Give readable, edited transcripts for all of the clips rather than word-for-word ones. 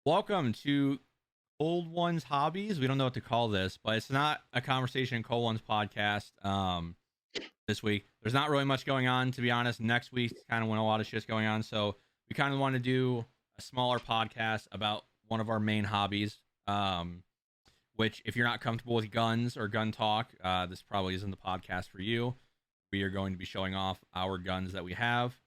Welcome to Cold One's Hobbies. We don't know what to call this, but it's not a conversation Cold One's podcast. This week there's not really much going on, to be honest. Next week's kind of when a lot of shit's going on, so we kind of want to do a smaller podcast about one of our main hobbies. Which, if you're not comfortable with guns or gun talk, this probably isn't the podcast for you. We are going to be showing off our guns that we have.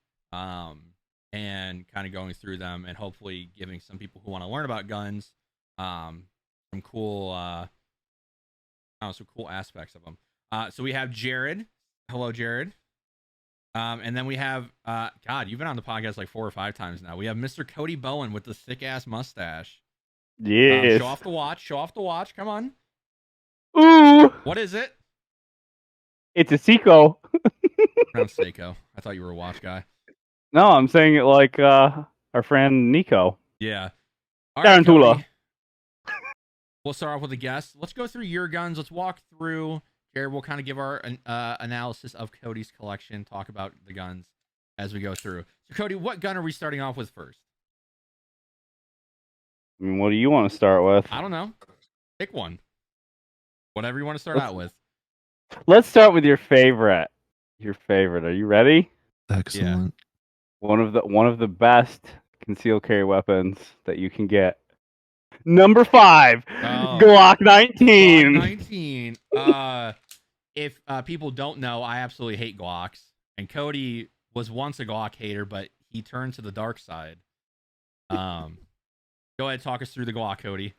And kind of going through them and hopefully giving some people who want to learn about guns some cool some cool aspects of them. So we have Jared. Hello, Jared. And then we have God, you've been on the podcast like 4 or 5 times now. We have Mr. Cody Bowen with the thick ass mustache. Yes. Show off the watch. Show off the watch. Come on. Ooh. What is it? It's a Seiko. Pronounced Seiko. I thought you were a watch guy. No, I'm saying it like our friend Nico. Yeah. All right, Tarantula. Cody. We'll start off with a guess. Let's go through your guns. Let's walk through. Jared, we'll kind of give our analysis of Cody's collection, talk about the guns as we go through. So, Cody, what gun are we starting off with first? I mean, what do you want to start with? I don't know. Pick one. Whatever you want to start out with. Let's start with your favorite. Your favorite. Are you ready? Excellent. Yeah. One of the best concealed carry weapons that you can get. Number 5, Glock 19. Glock 19. If people don't know, I absolutely hate Glocks, and Cody was once a Glock hater, but he turned to the dark side. Go ahead, talk us through the Glock, Cody.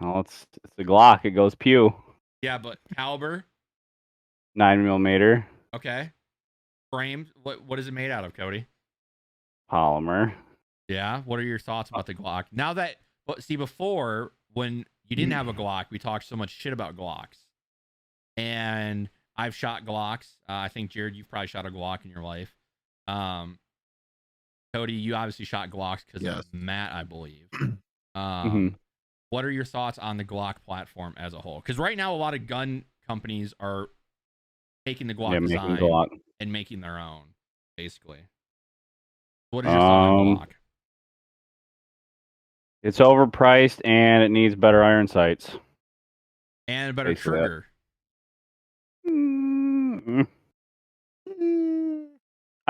Oh, it's a Glock. It goes pew. Yeah, but caliber? 9mm. Okay. Framed? What is it made out of, Cody? Polymer. Yeah. What are your thoughts about the Glock? Now that, see, before, when you didn't have a Glock, we talked so much shit about Glocks. And I've shot Glocks. I think, Jared, you've probably shot a Glock in your life. Cody, you obviously shot Glocks because of Matt, I believe. What are your thoughts on the Glock platform as a whole? Because right now, a lot of gun companies are taking the Glock design and making their own, basically. What is your thought on Glock? It's overpriced and it needs better iron sights. And a better trigger. I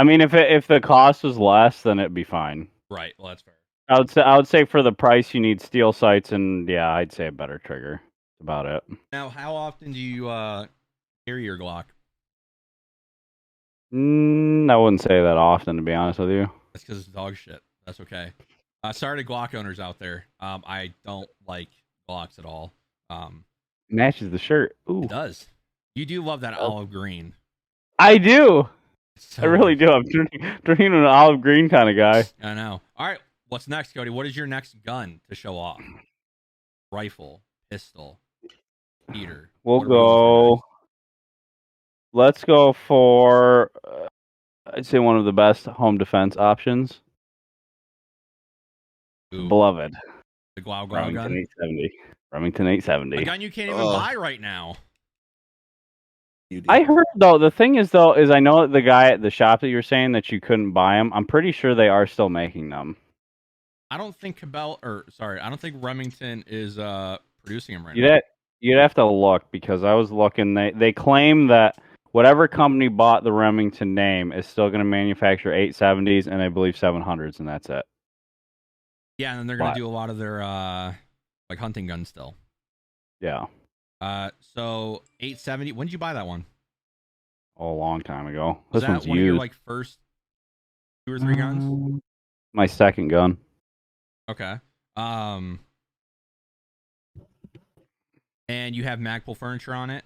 mean, if the cost was less, then it'd be fine. Right. Well, that's fair. I would say for the price, you need steel sights, and yeah, I'd say a better trigger. That's about it. Now, how often do you carry your Glock? I wouldn't say that often, to be honest with you. That's because it's dog shit. That's okay. Sorry to Glock owners out there. I don't like Glocks at all. Matches the shirt. Ooh. It does. You do love that olive green. I do. So I really do. I'm turning an olive green kind of guy. I know. All right. What's next, Cody? What is your next gun to show off? Rifle, pistol, heater. We'll go. Let's go for, I'd say, one of the best home defense options. Ooh. Beloved. The Glau Remington gun? 870. Remington 870. A gun you can't even buy right now. I heard, though, the thing is, I know the guy at the shop that you were saying that you couldn't buy them. I'm pretty sure they are still making them. I don't think I don't think Remington is producing them right now. You'd have to look, because I was looking. They claim that whatever company bought the Remington name is still going to manufacture 870s and I believe 700s, and that's it. Yeah, and then they're going to do a lot of their like hunting guns still. Yeah. So 870. When did you buy that one? Oh, a long time ago. Was this that one's one used. of your like first 2 or 3 guns? My second gun. Okay. And you have Magpul furniture on it?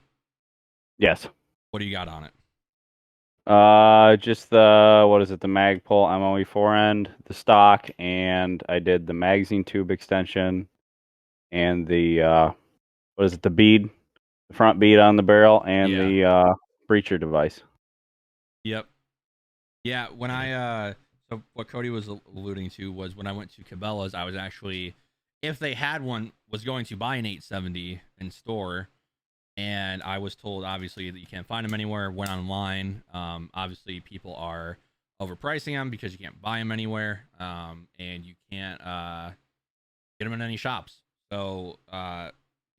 Yes. What do you got on it? Just the the Magpul MOE 4-end, the stock, and I did the magazine tube extension, and the the bead, the front bead on the barrel, and the breacher device. Yep. Yeah. When I so what Cody was alluding to was when I went to Cabela's, I was actually, if they had one, was going to buy an 870 in store. And I was told, obviously, that you can't find them anywhere. Went online. Obviously, people are overpricing them because you can't buy them anywhere. And you can't get them in any shops. So yeah,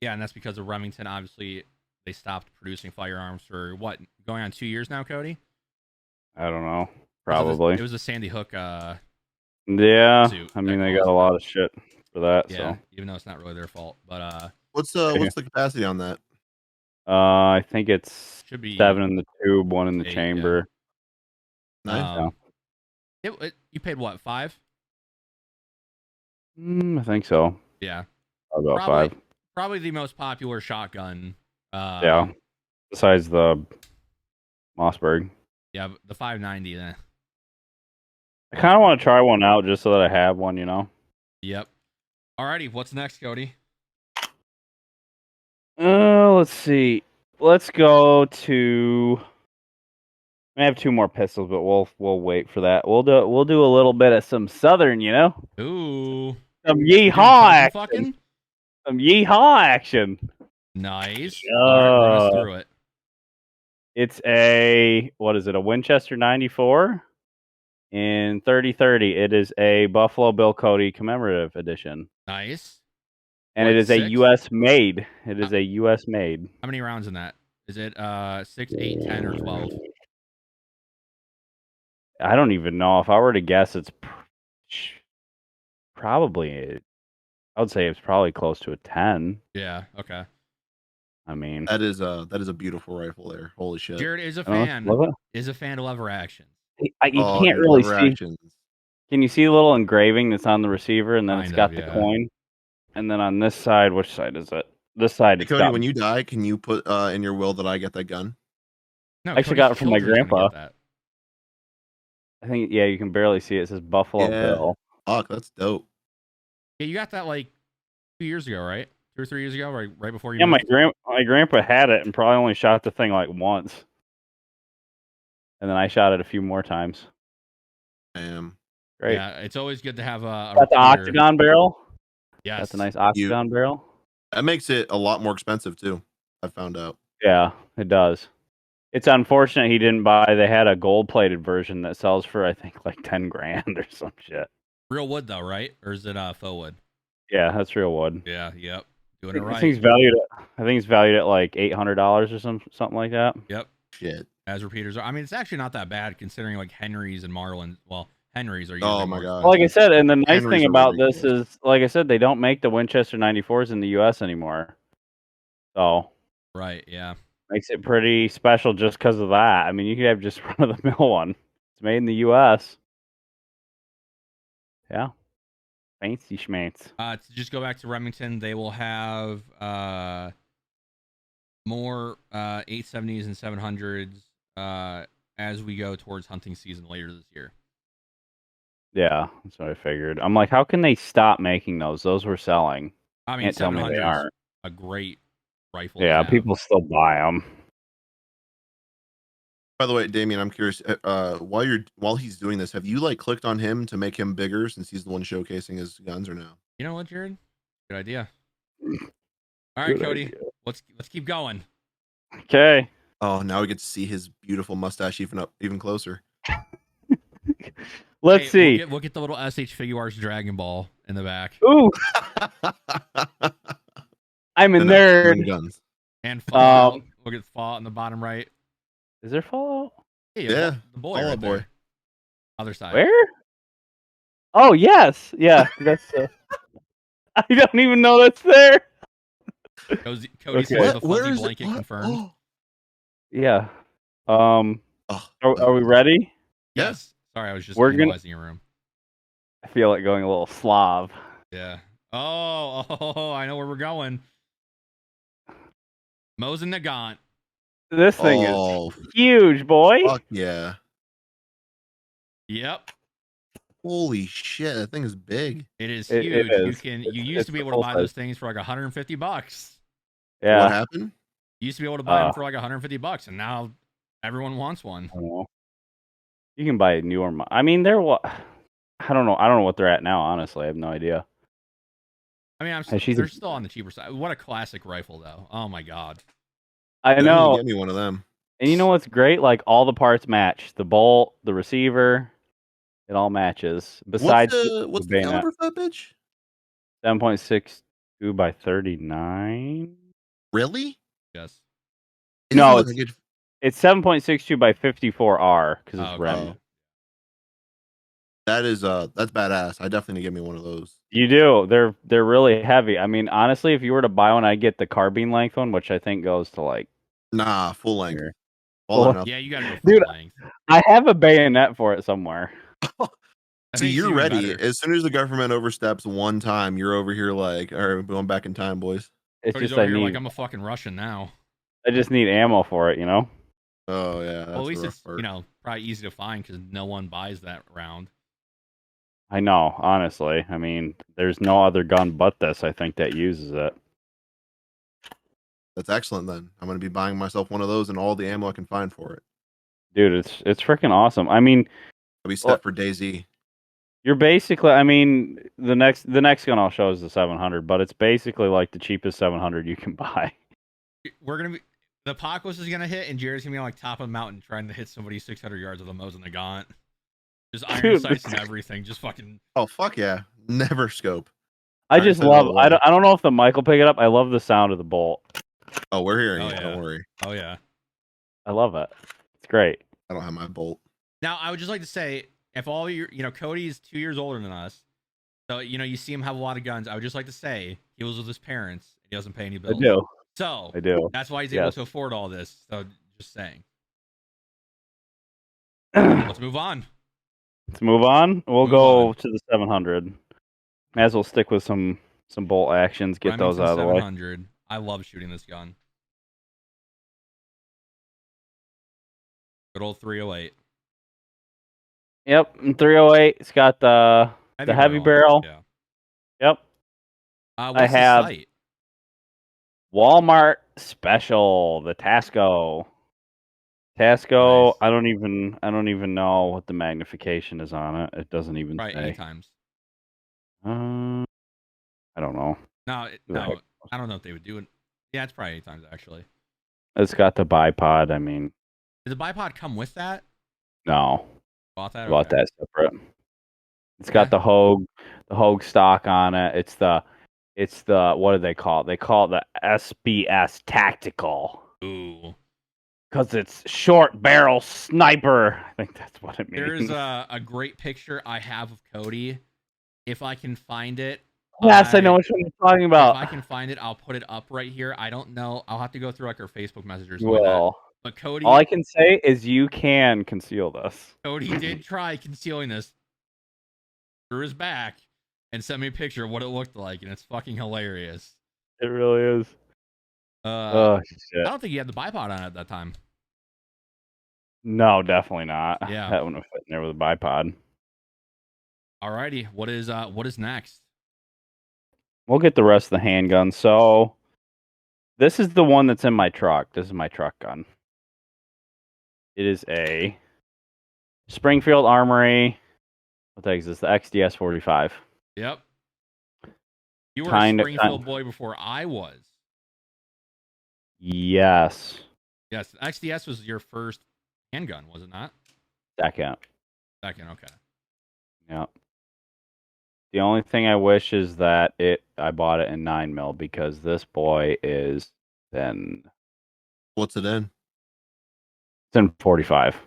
and that's because of Remington. Obviously, they stopped producing firearms for what, going on 2 years now, Cody. I don't know. Probably. It was a Sandy Hook Yeah. suit I that mean, they got caused a it. lot of shit for that. Yeah, So. even though it's not really their fault, but What's the capacity on that? I think it's should be 7 in the tube, 1 in the 8, chamber. Nice. You paid what, 5? I think so. Yeah, About 5. Probably the most popular shotgun. Yeah. Besides the Mossberg. Yeah, the 590. I kind of want to try one out just so that I have one, you know? Yep. Alrighty, what's next, Cody? Let's see. Let's go to. I have 2 more pistols, but we'll wait for that. We'll do a little bit of some Southern, you know? Ooh. Some You doing yeehaw action. fucking? Some yeehaw action. Nice. All right, run us through it. It's a Winchester 94 in 30-30. It is a Buffalo Bill Cody commemorative edition. Nice. And it is a U.S. made. It is a U.S. made. How many rounds in that? Is it 6, 8, 10, or 12? I don't even know. If I were to guess, it's probably. I would say it's probably close to a 10. Yeah. Okay. I mean, that is a beautiful rifle there. Holy shit! Jared is a fan. Is a fan of lever actions. You can't really see. Actions. Can you see the little engraving that's on the receiver, and then Kind it's got of, the yeah. coin, and then on this side, which side is it? This side. Hey, It's Cody, got. when you die, can you put in your will that I get that gun? No, I actually got it from my grandpa. That. I think you can barely see it. It says Buffalo Bill. Fuck, that's dope. Yeah, you got that like 2 years ago, right? 2 or 3 years ago, right before you. Yeah, moved? my grandpa had it and probably only shot the thing like once, and then I shot it a few more times. Damn. Great. Yeah, it's always good to have a. Got the octagon barrel. Yes. Got the nice octagon barrel. That makes it a lot more expensive too. I found out. Yeah, it does. It's unfortunate he didn't buy. They had a gold-plated version that sells for I think like 10 grand or some shit. Real wood though, right? Or is it faux wood? Yeah, that's real wood. Yeah. Yep. Doing it right. I think it's valued at like $800 or something like that. Yep. Shit. As repeaters are. I mean, it's actually not that bad considering like Henry's and Marlin. Well, Henry's are. Oh my god. Well, like I said, and the nice thing about this is, like I said, they don't make the Winchester 94s in the U.S. anymore. So. Right. Yeah. Makes it pretty special just because of that. I mean, you could have just run-of-the-mill one. It's made in the U.S. Yeah. Fancy schmancy. To just go back to Remington, they will have more 870s and 700s as we go towards hunting season later this year. Yeah, that's what I figured. I'm like, how can they stop making those? Those were selling. I mean, Can't tell me they aren't. A great rifle. Yeah, people still buy them. By the way, Damien, I'm curious. While he's doing this, have you like clicked on him to make him bigger since he's the one showcasing his guns, or no? You know what, Jared? Good idea. All right, Cody. Let's keep going. Okay. Oh, now we get to see his beautiful mustache even closer. Let's see. We'll get the little SH Figuarts Dragon Ball in the back. Ooh. I'm a nerd. Guns. And Fallout. We'll get Fallout in the bottom right. Is there Fallout? Yeah. The boy Fallout right boy. there. Other side. Where? Oh, yes. Yeah. That's. I don't even know that's there. Cody says the fuzzy blanket confirmed. Yeah. Are we ready? Yes. Sorry, I was just analyzing your room. I feel like going a little Slav. Yeah. Oh, I know where we're going. Mosin Nagant. This thing is huge, boy. Fuck yeah. Yep. Holy shit, that thing is big. It is huge. It is. You used to be able to buy those things for like $150. Yeah. What happened? You used to be able to buy them for like $150, and now everyone wants one. I don't know. You can buy a newer. I mean, they're what? I don't know. I don't know what they're at now. Honestly, I have no idea. I mean, they're still on the cheaper side. What a classic rifle, though. Oh my god. I know. Get me one of them. And you know what's great? Like all the parts match. The bolt, the receiver, it all matches. Besides, what's the caliber for that bitch? 7.62 by 39. Really? Yes. It No, doesn't look like it's 7.62 by 54R because it's Oh, okay. rimmed. that is that's badass. I definitely need to get me one of those. You do. They're really heavy. I mean, honestly, if you were to buy one, I'd get the carbine length one, which I think goes to like Nah, full length. here. All Full- enough. Yeah, you got to go full Dude, length. I have a bayonet for it somewhere. That See, makes it you're even ready. better. As soon as the government oversteps one time, you're over here like, all right, we're going back in time, boys. It's Cody's just over here like I'm a fucking Russian now. I just need ammo for it, you know? Oh yeah, that's Well, at the least rough it's part. probably easy to find because no one buys that round. I know, honestly. I mean, there's no other gun but this, I think, that uses it. That's excellent. Then I'm going to be buying myself one of those and all the ammo I can find for it. Dude, it's freaking awesome. I mean, I'll be set for DayZ. you're basically, I mean, the next gun I'll show is the 700, but it's basically like the cheapest 700 you can buy. We're gonna be the apocalypse is gonna hit, and Jared's gonna be on like top of a mountain trying to hit somebody 600 yards with a Mosin Nagant. Just iron Dude, sights and everything. Just fucking. Oh fuck yeah! Never scope. I Iron just sight all love. the way. I don't know if the mic will pick it up. I love the sound of the bolt. Oh, we're hearing Oh it. yeah. Don't worry. Oh yeah. I love it. It's great. I don't have my bolt. Now I would just like to say, if all your, Cody is 2 years older than us, so you see him have a lot of guns. I would just like to say he was with his parents. He doesn't pay any I bills. do. So I do. that's why he's able Yes. to afford all this. So just saying. Let's move on. Let's move on. We'll Move go on. to the 700. May as well stick with some bolt actions. Get those Remington out of the way. 700. I love shooting this gun. Good old 308. Yep, and 308. It's got the heavy barrel. Yeah. Yep. What's I the have sight? Walmart special, the Tasco. Tasco. Nice. I don't even know what the magnification is on it. It doesn't even Probably say. 8 times. I don't know. No, Who the heck? I don't know if they would do it. Yeah, it's probably 8 times actually. It's got the bipod. I mean, Did the bipod come with that? no, Bought that? bought Okay. that separate. It's got the Hogue stock on it. It's the what do they call it? They call it the SBS Tactical Ooh. because it's short barrel sniper. I think that's what it means. There's a great picture I have of Cody. If I can find it. Yes, I know what you're talking about. If I can find it, I'll put it up right here. I don't know. I'll have to go through like our Facebook messages. Well, But Cody, all I can say is you can conceal this. Cody did try concealing this through his back and sent me a picture of what it looked like, and it's fucking hilarious. It really is. Oh shit. I don't think he had the bipod on it at that time. No, definitely not. Yeah. That wouldn't have fit in there with a bipod. Alrighty, what is next? We'll get the rest of the handguns. So this is the one that's in my truck. This is my truck gun. It is a Springfield Armory. What the heck is this? The XDS 45. Yep. You were Kinda- a Springfield boy before I was. Yes. Yes, XDS was your first handgun, was it not? Second. Second, okay. Yeah. The only thing I wish is that I bought it in 9mm because this boy is then What's it in? it's in 45.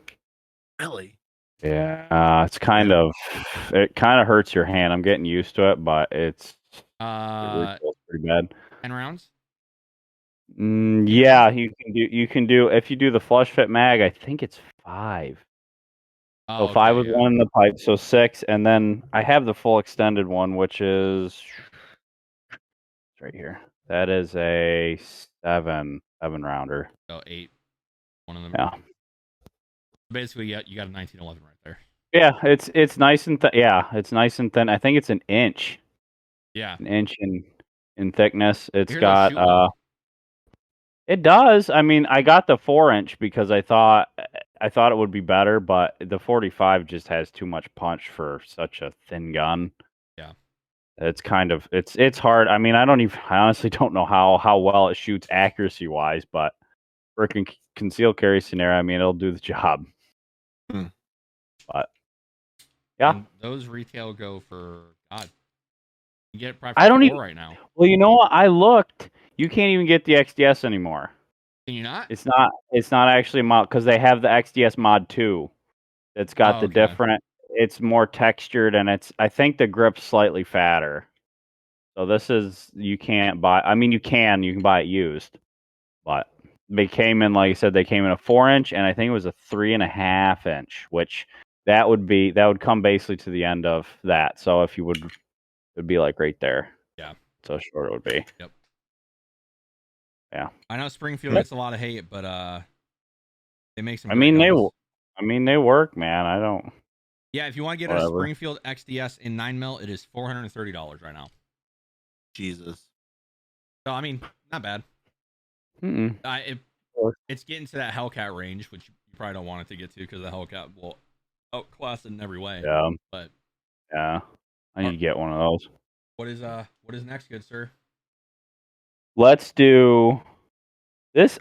Really? Yeah. It's kind of hurts your hand. I'm getting used to it, but it recoils pretty bad. 10 rounds? Yeah, you can do if you do the flush fit mag, I think it's 5. Oh, So 5 with yeah. 1 in the pipe, so 6, and then I have the full extended one, which is right here. That is a 7 rounder. So 8. One of them. Yeah. Basically, yeah, you got a 1911 right there. Yeah, it's nice and it's nice and thin. I think it's an inch. Yeah. An inch in thickness. It's Here's how to shoot one. It does. I mean, I got the 4-inch because I thought it would be better, but the 45 just has too much punch for such a thin gun. Yeah. It's kind of it's hard. I mean, I honestly don't know how well it shoots accuracy wise, but for a concealed carry scenario, I mean, it'll do the job. But yeah, And those retail go for God You get it probably I for don't 4 even. right now. Well, you know what? I looked. You can't even get the XDS anymore. Can you not? It's not. It's not actually a mod because they have the XDS mod 2. It's got Oh, the okay. different. It's more textured and it's. I think the grip's slightly fatter. So this is you can't buy. I mean, you can buy it used, but they came in like I said. They came in a 4-inch and I think it was a 3.5-inch, which that would come basically to the end of that. So if you would, it would be like right there. Yeah. So short it would be. Yep. Yeah. I know Springfield Yep. gets a lot of hate, but they make some I great mean guns. they work, man. I don't. Yeah, if you want to get a Whatever. Springfield XDS in 9mm, it is $430 right now. Jesus. So I mean, not bad. Mm-mm. It's getting to that Hellcat range, which you probably don't want it to get to because the Hellcat will outclass it in every way. Yeah. But Yeah. I need to get one of those. what is next, good sir? Let's do this.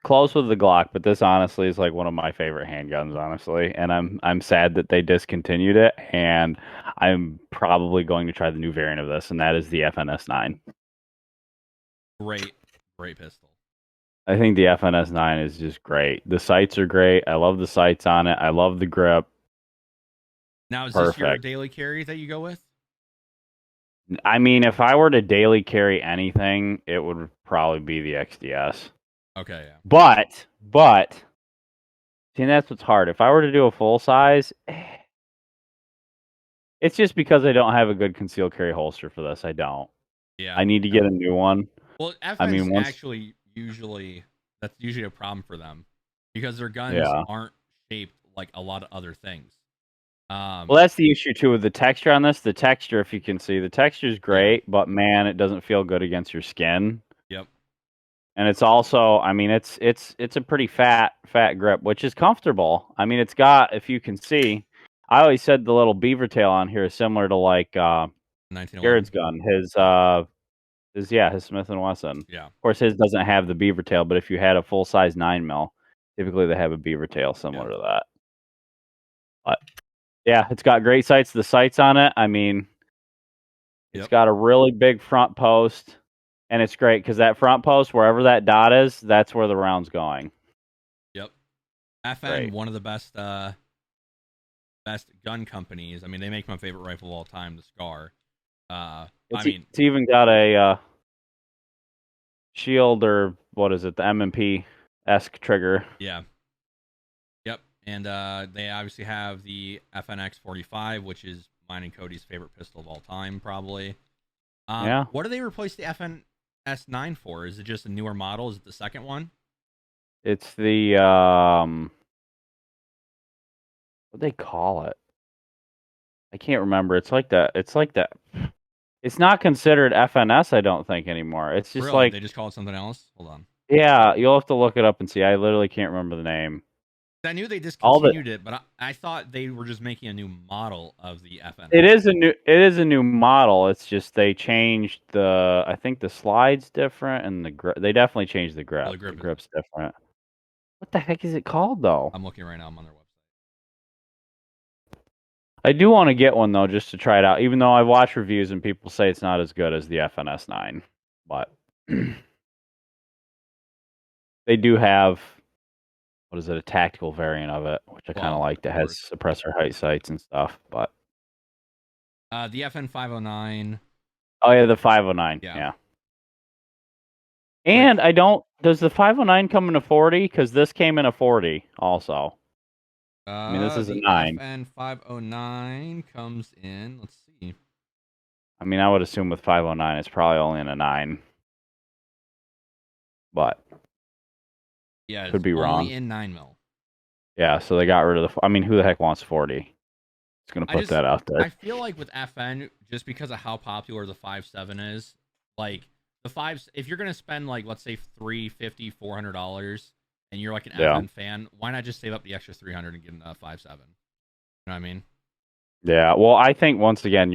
Close with the Glock, but this honestly is like one of my favorite handguns, honestly. And I'm sad that they discontinued it. And I'm probably going to try the new variant of this, and that is the FNS9. Great pistol. I think the FNS9 is just great. The sights are great. I love the sights on it. I love the grip. Now, is Perfect. this your daily carry that you go with? I mean, if I were to daily carry anything, it would probably be the XDS. Okay, yeah. But, see, that's what's hard. If I were to do a full size, it's just because I don't have a good concealed carry holster for this. I don't. Yeah. I need to get a new one. Well, FN's I mean, actually that's usually a problem for them because their guns aren't shaped like a lot of other things. Well, that's the issue too with the texture on this. The texture, if you can see, the texture is great, but man, it doesn't feel good against your skin. Yep. And it's also, I mean, it's a pretty fat grip, which is comfortable. I mean, it's got, if you can see, I always said the little beaver tail on here is similar to like Jared's gun. His Smith and Wesson. Yeah. Of course, his doesn't have the beaver tail, but if you had a full size 9mm, typically they have a beaver tail similar to that. But yeah, it's got great sights. The sights on it, I mean, it's got a really big front post, and it's great because that front post, wherever that dot is, that's where the round's going. Yep. FN, one of the best gun companies. I mean, they make my favorite rifle of all time, the Scar. It's even got a shield, or what is it, the M&P-esque trigger. Yeah. Yep. And they obviously have the FNX45, which is mine and Cody's favorite pistol of all time, probably. Yeah. What do they replace the FNS9 for? Is it just a newer model? Is it the second one? It's the what do they call it? I can't remember. It's like that. It's not considered FNS, I don't think, anymore. It's just really? like They just call it something else? Hold on. Yeah, you'll have to look it up and see. I literally can't remember the name. I knew they discontinued it, but I thought they were just making a new model of the FN. It is a new model. It's just they changed I think the slide's different, and they definitely changed the grip. Well, the grip's different. What the heck is it called though? I'm looking right now. I'm on their website. I do want to get one though, just to try it out. Even though I watch reviews and people say it's not as good as the FNS9, but they do have, what is it, a tactical variant of it, which I kind of like, that has suppressor height sights and stuff. But the FN509. Oh yeah, the 509. Yeah. And does the 509 come in a 40? Because this came in a 40 also. I mean, this is a 9. FN509 comes in, let's see. I mean, I would assume with 509 it's probably only in a 9. But yeah, could be wrong. Only in 9mm. Yeah, so they got rid of I mean, who the heck wants 40? Just going to put that out there. I feel like with FN, just because of how popular the 5.7 is, like the 5, if you're going to spend like, let's say $350, $400, and you're like an FN fan, why not just save up the extra $300 and get a 5.7? You know what I mean? Yeah, well, I think once again,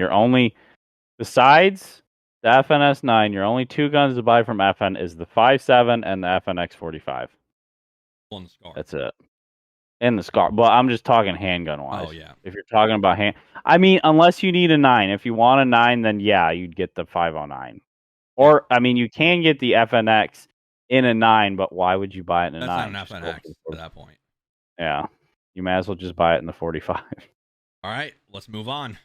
besides the FNS9, your only 2 guns to buy from FN is the 5.7 and the FNX45. Well, the Scar. That's it. And the scar, but I'm just talking handgun wise. Oh yeah. If you're talking about I mean, unless you need a 9. If you want a 9, then yeah, you'd get the 509. Or I mean, you can get the FNX in a 9, but why would you buy it in a That's 9? not an FNX at that point. Yeah, you might as well just buy it in the 45. All right, let's move on.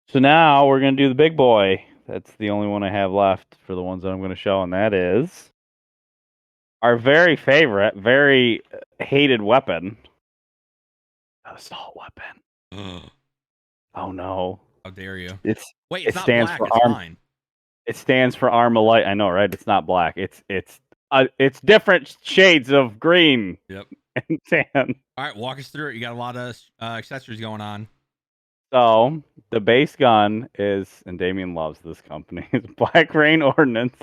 So now we're gonna do the big boy. That's the only one I have left for the ones that I'm going to show, and that is our very favorite, very hated weapon. Assault weapon. Oh no! How dare you? It's Wait, not black. It's fine. It stands for Armalite. I know, right? It's not black. It's different shades of green. Yep. And tan. All right, walk us through it. You got a lot of accessories going on. So the base gun is, and Damien loves this company. It's Black Rain Ordnance.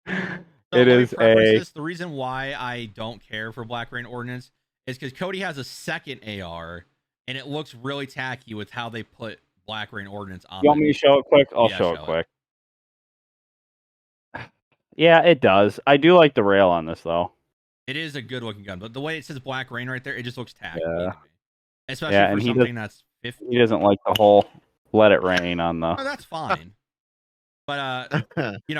So it is this. The reason why I don't care for Black Rain Ordnance is because Cody has a second AR, and it looks really tacky with how they put Black Rain Ordnance on. You want me to show it quick? I'll show it quick. Yeah, it does. I do like the rail on this, though. It is a good looking gun, but the way it says Black Rain right there, it just looks tacky. Yeah. Especially for something that's 50. He doesn't like the whole let it rain on the... Oh, that's fine. But,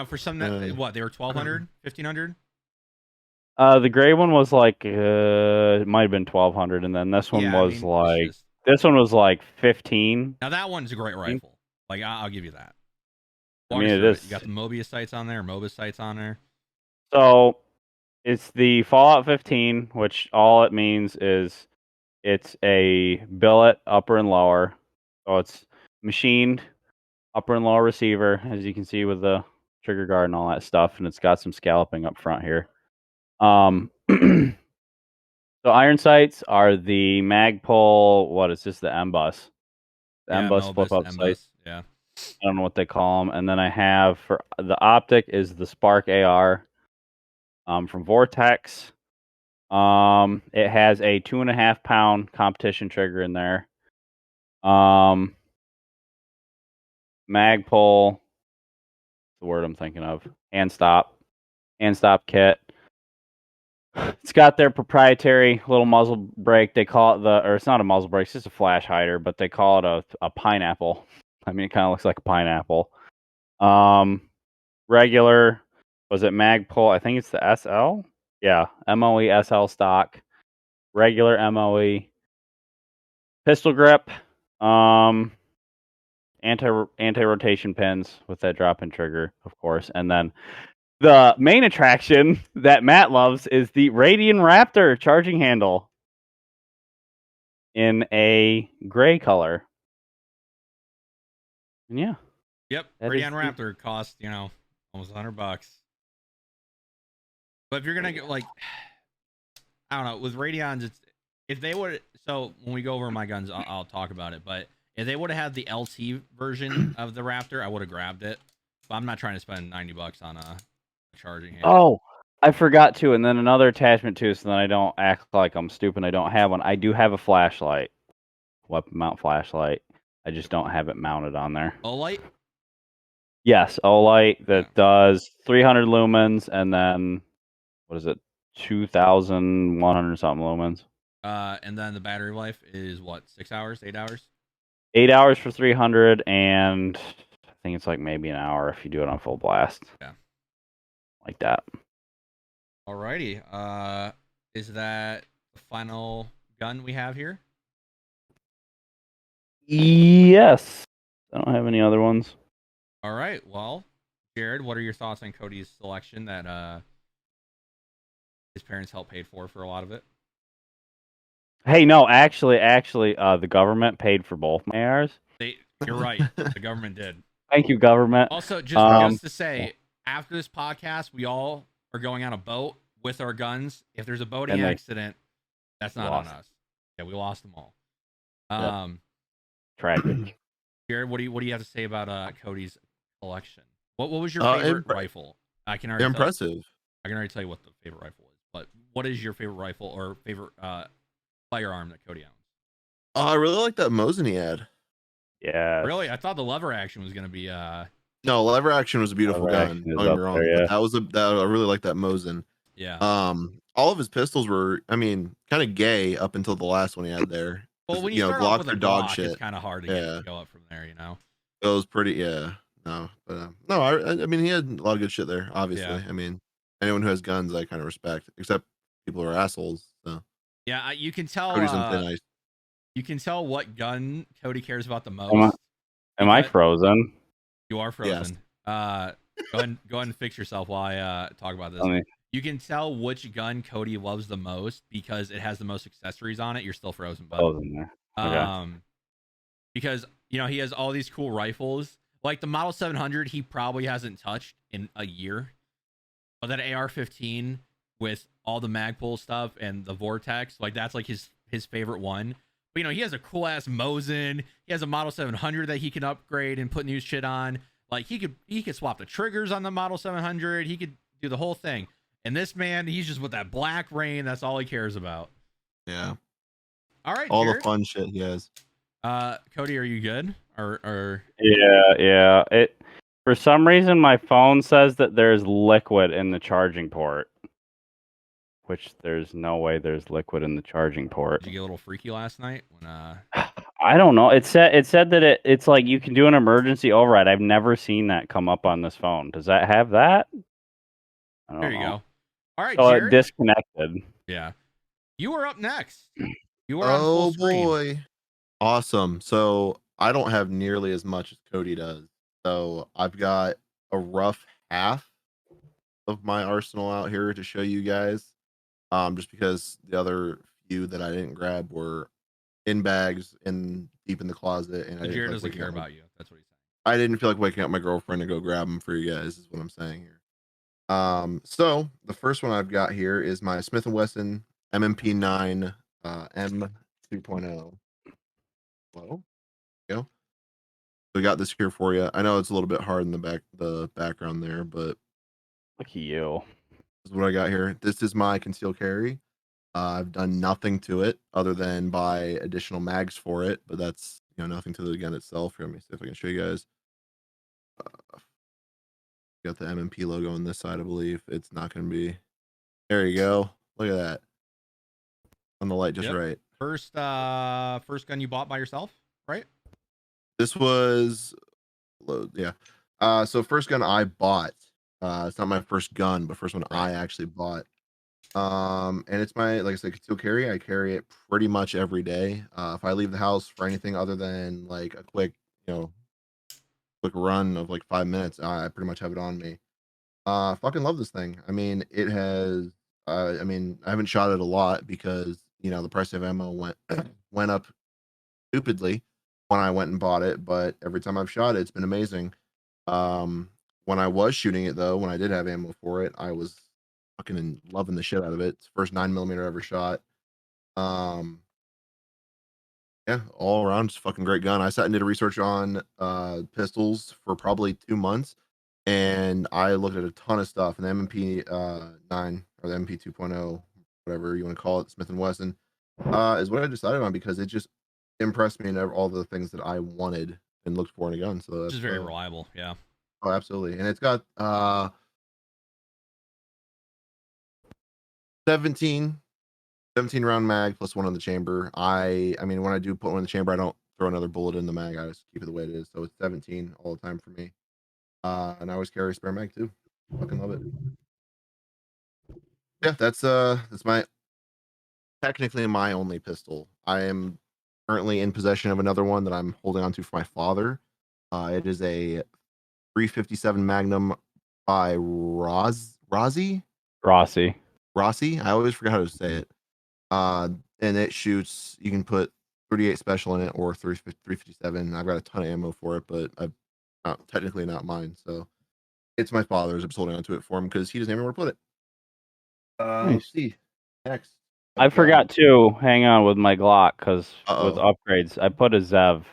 for some, what, they were 1,200, 1,500? The gray one was like, it might have been 1,200, and then this one was this one was like 15. Now, that one's a great rifle. Like, I'll give you that. I mean, it is. You got the Mobius sights on there, Mobus sights on there. So, it's the Fallout 15, which all it means is it's a billet upper and lower. So, it's machined upper and lower receiver, as you can see with the trigger guard and all that stuff, and it's got some scalloping up front here. So iron sights are the Magpul. What is this? The M-Bus. The M-Bus flip-up sights. Yeah. I don't know what they call them. And then I have for the optic is the Spark AR from Vortex. It has a 2.5 pound competition trigger in there. Magpul. The word I'm thinking of. Hand stop kit. It's got their proprietary little muzzle brake. They call it or it's not a muzzle brake, it's just a flash hider, but they call it a pineapple. I mean, it kind of looks like a pineapple. Regular, was it Magpul? I think it's the SL. Yeah, MOE SL stock. Regular MOE. Pistol grip. Anti-rotation pins with that drop-in trigger, of course, and then the main attraction that Matt loves is the Radian Raptor charging handle in a gray color. And yeah. Yep. Radian Raptor costs, almost $100. But if you're going to get I don't know, with Radions, if they would, so when we go over my guns, I'll talk about it. But if they would have had the LT version of the Raptor, I would have grabbed it. But I'm not trying to spend $90 on a charging handle. Oh, I forgot to, and then another attachment too, so then I don't act like I'm stupid. I don't have one. I do have a flashlight, weapon mount flashlight. I just don't have it mounted on there. Olight? Yes, Olight that does 300 lumens, and then what is it, 2,100 something lumens. And then the battery life is what, 6 hours, 8 hours? 8 hours for 300, and I think it's like maybe an hour if you do it on full blast. Yeah. Like that. Alrighty. Is that the final gun we have here? Yes. I don't have any other ones. All right. Well, Jared, what are your thoughts on Cody's selection that his parents helped pay for a lot of it? Hey, no, actually, the government paid for both my ARs. You're right. The government did. Thank you, government. Also, just to say, after this podcast, we all are going on a boat with our guns. If there's a boating accident, that's not on us. Yeah, we lost them all. Tragic. Jared, what do you have to say about Cody's collection? What was your favorite rifle? I can already impressive. I can already tell you what the favorite rifle is, but what is your favorite rifle or favorite firearm that Cody owns? I really like that Mosin he had. Yeah. Really? I thought the lever action was gonna be No, lever action was a beautiful gun. Don't get me wrong. That I really like that Mosin. Yeah. all of his pistols were, I mean, kind of gay up until the last one he had there. Well, when you You know, start off Glocks with a are dog Glock, it's shit. kind of hard to get Yeah, to go up from there, you know. it was pretty. Yeah, no, but no, I mean, he had a lot of good shit there. Yeah. Obviously, I mean, anyone who has guns, I kind of respect, except people who are assholes. So Yeah, you can tell. Cody's on thin ice. You can tell what gun Cody cares about the Am I, most am I because frozen? you are Yes. frozen. Go ahead and fix yourself while I talk about this. Let me- You can tell which gun Cody loves the most because it has the most accessories on it. You're still frozen, bud. frozen there. Okay. Because you know he has all these cool rifles, like the Model 700. He probably hasn't touched in a year, but that AR-15 with all the Magpul stuff and the Vortex, like that's like his favorite one. But you know he has a cool ass Mosin. He has a Model 700 that he can upgrade and put new shit on. Like he could swap the triggers on the Model 700. He could do the whole thing. And this man, he's just with that black rain. That's all he cares about. Yeah, All right, all Jared. the fun shit he has. Cody, are you good? Or Yeah. It for some reason my phone says that there's liquid in the charging port, which there's no way there's liquid in the charging port. did you get a little freaky last night when I don't know. It said that it's like you can do an emergency override. I've never seen that come up on this phone. Does that have that? I don't There you know. go. All right, So it Jared. disconnected. Yeah. You are up next. You are on full Oh screen. boy, awesome. So I don't have nearly as much as Cody does. So I've got a rough half of my arsenal out here to show you guys. Just because the other few that I didn't grab were in bags and deep in the closet, and I So didn't Jared feel like doesn't waking care up about you. That's what he's saying. I didn't feel like waking up my girlfriend to go grab them for you guys. Is what I'm saying here. So the first one I've got here is my Smith and Wesson MMP9 M 2.0. Well, go. We got this here for you. I know it's a little bit hard in the background there, but Look at you. this is what I got here. This is my concealed carry. I've done nothing to it other than buy additional mags for it, but that's nothing to the gun itself. Here, let me see if I can show you guys. Got the MMP logo on this side, I believe. It's not going to be. There you go. Look at that. On the light just Yep. right. First gun you bought by yourself, right? This was load, yeah. So first gun I bought. It's not my first gun, but first one I actually bought. And it's my, like I said, concealed carry. I carry it pretty much every day. If I leave the house for anything other than like a quick, quick run of like 5 minutes, I pretty much have it on me. Fucking love this thing. I mean, it has. I mean, I haven't shot it a lot because the price of ammo went up stupidly when I went and bought it. But every time I've shot it, it's been amazing. Um, when I was shooting it though, when I did have ammo for it, I was fucking loving the shit out of it. It's the first 9mm I ever shot. Um, yeah, all around, just fucking great gun. I sat and did a research on pistols for probably 2 months, and I looked at a ton of stuff. And the MP 9 or the MP 2.0, whatever you want to call it, Smith and Wesson, is what I decided on because it just impressed me in all the things that I wanted and looked for in a gun. So Which that's is very reliable. Yeah. oh, absolutely, and it's got 17 round mag plus one on the chamber. I mean, when I do put one in the chamber, I don't throw another bullet in the mag. I just keep it the way it is. So it's 17 all the time for me. And I always carry a spare mag too. Fucking love it. Yeah, that's my technically my only pistol. I am currently in possession of another one that I'm holding on to for my father. It is a 357 Magnum by Rossi. I always forget how to say it. And it shoots. You can put 38 special in it or 357. I've got a ton of ammo for it, but I've technically not mine. So it's my father's. I'm just holding onto it for him because he doesn't have anywhere to put it. Nice. Let's see. Next, I forgot to hang on with my Glock because with Uh-oh. upgrades, I put a Zev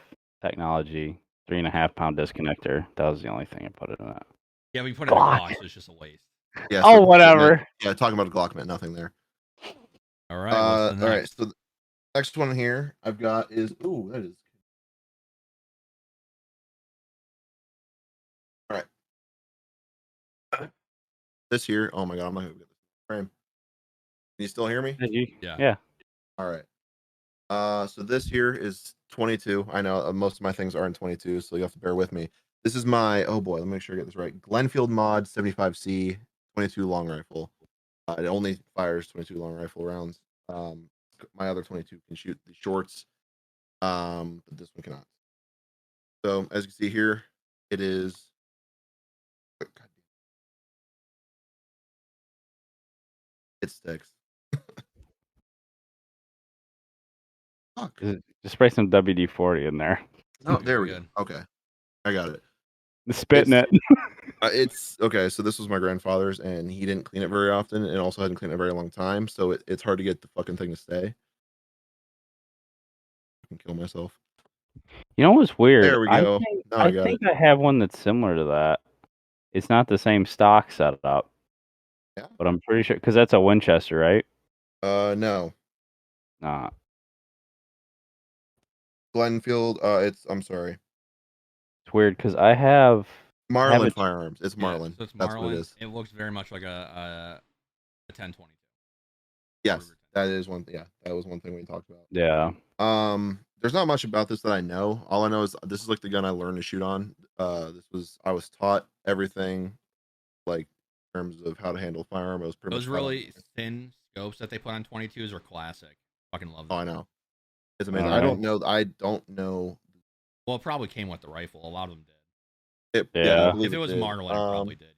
technology 3.5 pound disconnector. That was the only thing I put it in that. Yeah, we put in a Glock, so it's just a waste. Yeah. Oh, whatever. Yeah, talking about a Glock meant nothing there. All right. What's the next? All right. So the next one here I've got is that is all right. This here. Oh my god, I'm not gonna get this frame. you still hear me? Yeah. Yeah. All right. So this here is 22. I know most of my things are in 22, so you have to bear with me. This is my, oh boy, let me make sure I get this right. Glenfield Mod 75C 22 long rifle. It only fires 22 long rifle rounds. My other 22 can shoot the shorts, but this one cannot. So as you can see here, it is. It sticks. Fuck. Just spray some WD-40 in there. Oh, there we You're go. good. Okay, I got it. Spitting It's it. it's okay. So this was my grandfather's, and he didn't clean it very often, and also hadn't cleaned it a very long time. So it's hard to get the fucking thing to stay. I can kill myself. You know what's weird? There we go. Now I I got think it. I have one that's similar to that. It's not the same stock setup, Yeah. but I'm pretty sure because that's a Winchester, right? No, Nah. Glenfield. I'm sorry, It's weird because I have Marlin a Firearms. It's Yeah, Marlin. so it's That's what it Marlin. is. It looks very much like a 1022. Yes, that is one. Yeah, that was one thing we talked about. yeah. There's not much about this that I know. All I know is this is like the gun I learned to shoot on. I was taught everything, like in terms of how to handle a firearm. I was pretty Those much taught on. really thin scopes that they put on 22s are classic. Fucking love Oh, them. I know. It's amazing. All I right. don't know. I don't know. Well, it probably came with the rifle. A lot of them did. Yeah, I Yeah. believe If it was did. Marlin, it probably did.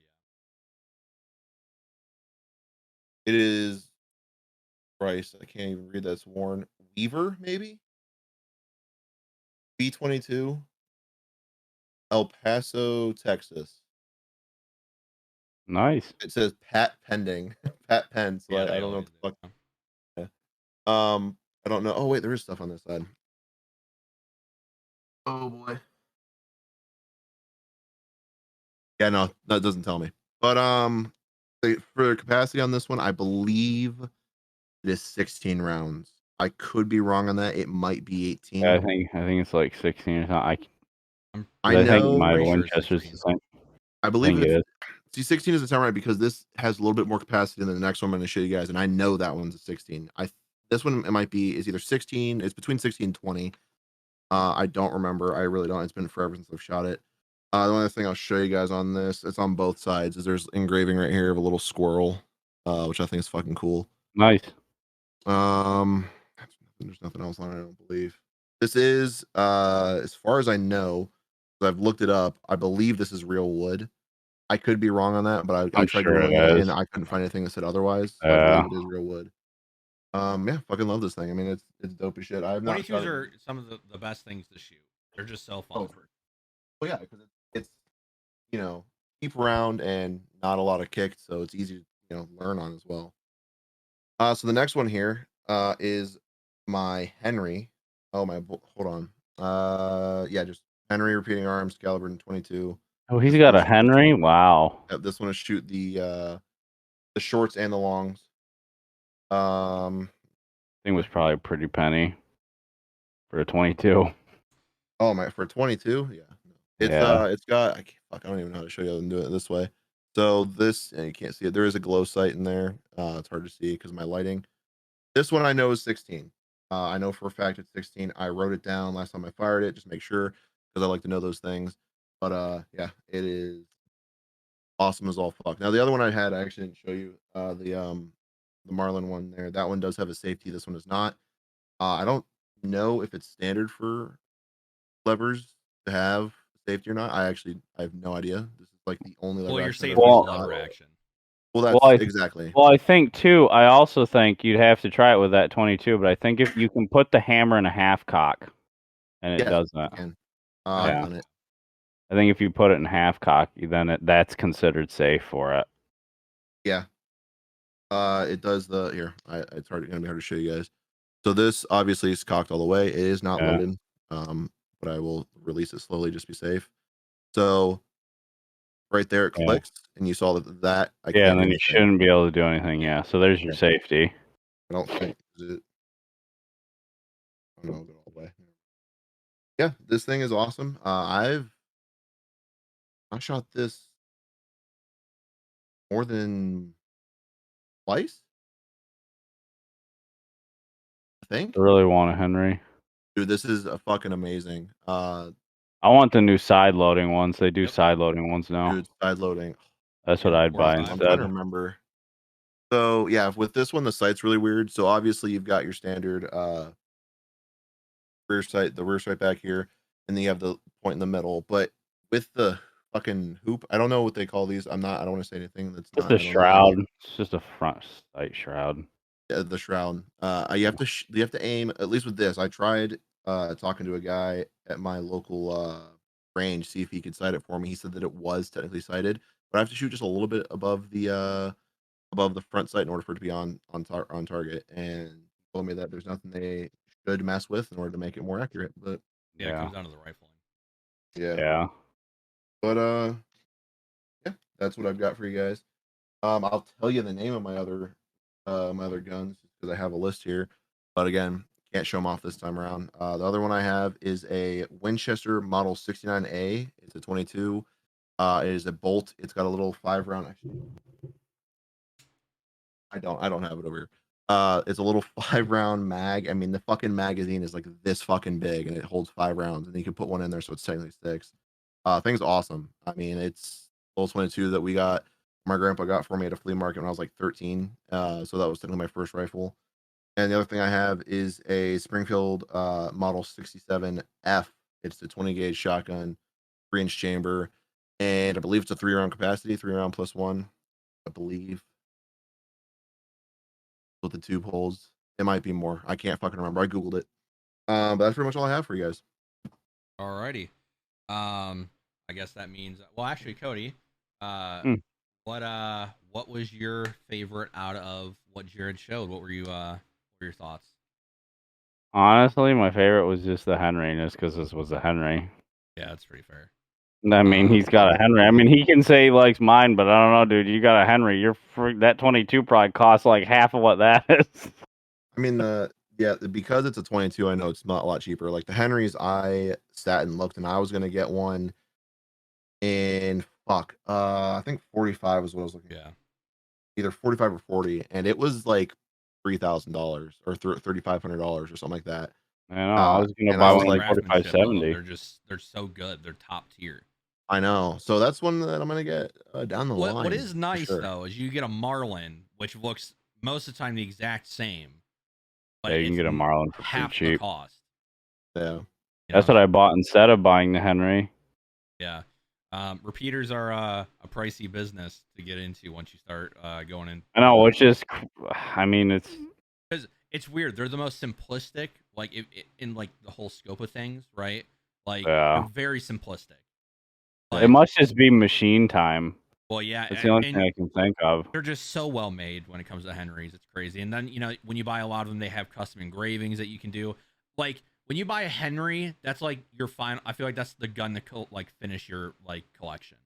It is Christ. I can't even read that. It's Warren Weaver, maybe B22, El Paso, Texas. Nice. It says Pat Pending, Pat Pen. So Yeah, I they don't know always what the did. fuck. Yeah. I don't know. Oh wait, there is stuff on this side. Oh boy. Yeah, no, that doesn't tell me. But for capacity on this one, I believe it is 16 rounds. I could be wrong on that. It might be 18. Yeah, I think it's like 16 or something. I I think know. my pretty sure it's Winchester's 16. the same. I I believe think it's it is. see 16 is the time right because this has a little bit more capacity than the next one I'm going to show you guys, and I know that one's a 16. This one it might be is either 16. It's between 16 and 20. I don't remember. I really don't. It's been forever since I've shot it. The only thing I'll show you guys on this, it's on both sides, is there's engraving right here of a little squirrel, which I think is fucking cool. Nice. There's nothing else on it, I don't believe. This is, as far as I know, 'cause I've looked it up, I believe this is real wood. I could be wrong on that, but I I'm tried sure googling it it is. and I couldn't find anything that said otherwise. So I Yeah. believe it is real wood. Yeah, fucking love this thing. I mean, it's dope as shit. I have not shot 22s it. are some of the best things to shoot. They're just so fun. Oh, well, yeah, because it's keep around and not a lot of kick, so it's easy to learn on as well. So the next one here is my Henry. Oh my, hold on. Yeah, just Henry repeating arms, caliber in 22. Oh, he's This got one a is Henry. Wow. this one is shoot the shorts and the longs. Um, Thing was probably a pretty penny for a 22. oh my, for 22, yeah. Yeah. It's got I don't even know how to show you how to do it this way. So this, and you can't see it. There is a glow sight in there. It's hard to see because of my lighting. This one I know is 16. I know for a fact it's 16. I wrote it down last time I fired it, just make sure because I like to know those things. But yeah, it is awesome as all fuck. Now the other one I had, I actually didn't show you. The Marlin one there. That one does have a safety. This one does not. I don't know if it's standard for levers to have safety or not. I have no idea. This is like the only lever Well, your action I've safety ever is used. lever action. Well, Well, that's exactly. Well, I think too. I also think you'd have to try it with that 22. But I think if you can put the hammer in a half cock, and it Yes, does you that. can. Oh, I've Yeah. done it. I think if you put it in half cock, then that's considered safe for it. Yeah. It does the here. It's gonna be hard to show you guys. So this obviously is cocked all the way. It is not Yeah. loaded. But I will release it slowly just to be safe. So right there it Yeah. clicks, and you saw that I Yeah, can't and do then you anything. shouldn't be able to do anything. Yeah. So there's your Yeah. safety. I don't think it. Oh, no, I'll go all the way. Yeah, this thing is awesome. I shot this more than twice. think. I really want a Henry. Dude, this is a fucking amazing. I want the new side loading ones. They do Yep. side loading ones now. Dude, side loading. That's what I'd buy I'm trying instead. to remember. So yeah, with this one, the sight's really weird. So obviously you've got your standard rear sight, the rear sight back here, and then you have the point in the middle. But with the fucking hoop, I don't know what they call these. I don't want to say anything that's Just not. a I don't know the shroud. name. It's just a front sight shroud. Yeah, the shroud. You have to aim. At least with this, I tried talking to a guy at my local range, see if he could sight it for me. He said that it was technically sighted, but I have to shoot just a little bit above the front sight in order for it to be on target. And he told me that there's nothing they should mess with in order to make it more accurate. But Yeah, it comes down to the rifling. yeah. But yeah, that's what I've got for you guys. I'll tell you the name of my other guns because I have a list here. But again, can't show them off this time around. The other one I have is a Winchester Model 69A. It's a 22. It is a bolt. It's got a little 5-round. Actually, I don't have it over here. It's a little 5-round mag. I mean, the fucking magazine is like this fucking big, and it holds 5 rounds, and you can put one in there, so it's technically 6. Thing's awesome. I mean, it's little 22 that we got. My grandpa got for me at a flea market when I was like 13. So that was technically my first rifle. And the other thing I have is a Springfield Model 67F. It's the 20 gauge shotgun, 3-inch chamber, and I believe it's a 3-round capacity, 3-round plus 1. I believe with the tube holes. It might be more. I can't fucking remember. I googled it. But that's pretty much all I have for you guys. Alrighty. I guess that means. Well, actually, Cody, what was your favorite out of what Jared showed? What were your thoughts? Honestly, my favorite was just the Henry, just because this was a Henry. Yeah, that's pretty fair. I mean, he's got a Henry. I mean, he can say he likes mine, but I don't know, dude. You got a Henry. That 22 probably costs like half of what that is. I mean, because it's a 22, I know it's not a lot cheaper. Like the Henrys, I sat and looked, and I was gonna get one in I think 45 was what I was looking. Yeah, either 45 or 40, and it was like $3,000 or $3,500 or something like that. I know. I was gonna and buy I was one like, like 45.70. they're so good. They're top tier. I know. So that's one that I'm gonna get down the line. What is nice sure. though is you get a Marlin, which looks most of the time the exact same, but Yeah, you can get a Marlin for half pretty cheap. the cost. Yeah, that's what I bought instead of buying the Henry. Yeah, repeaters are a pricey business to get into once you start going in. I know, which is, I mean, it's because it's weird. They're the most simplistic, like in like the whole scope of things, right? Like they're very simplistic. But it must just be machine time. Well, yeah, it's the only thing I can think of. They're just so well made when it comes to Henrys. It's crazy. And then when you buy a lot of them, they have custom engravings that you can do. Like when you buy a Henry, that's like your final. I feel like that's the gun to finish your collection.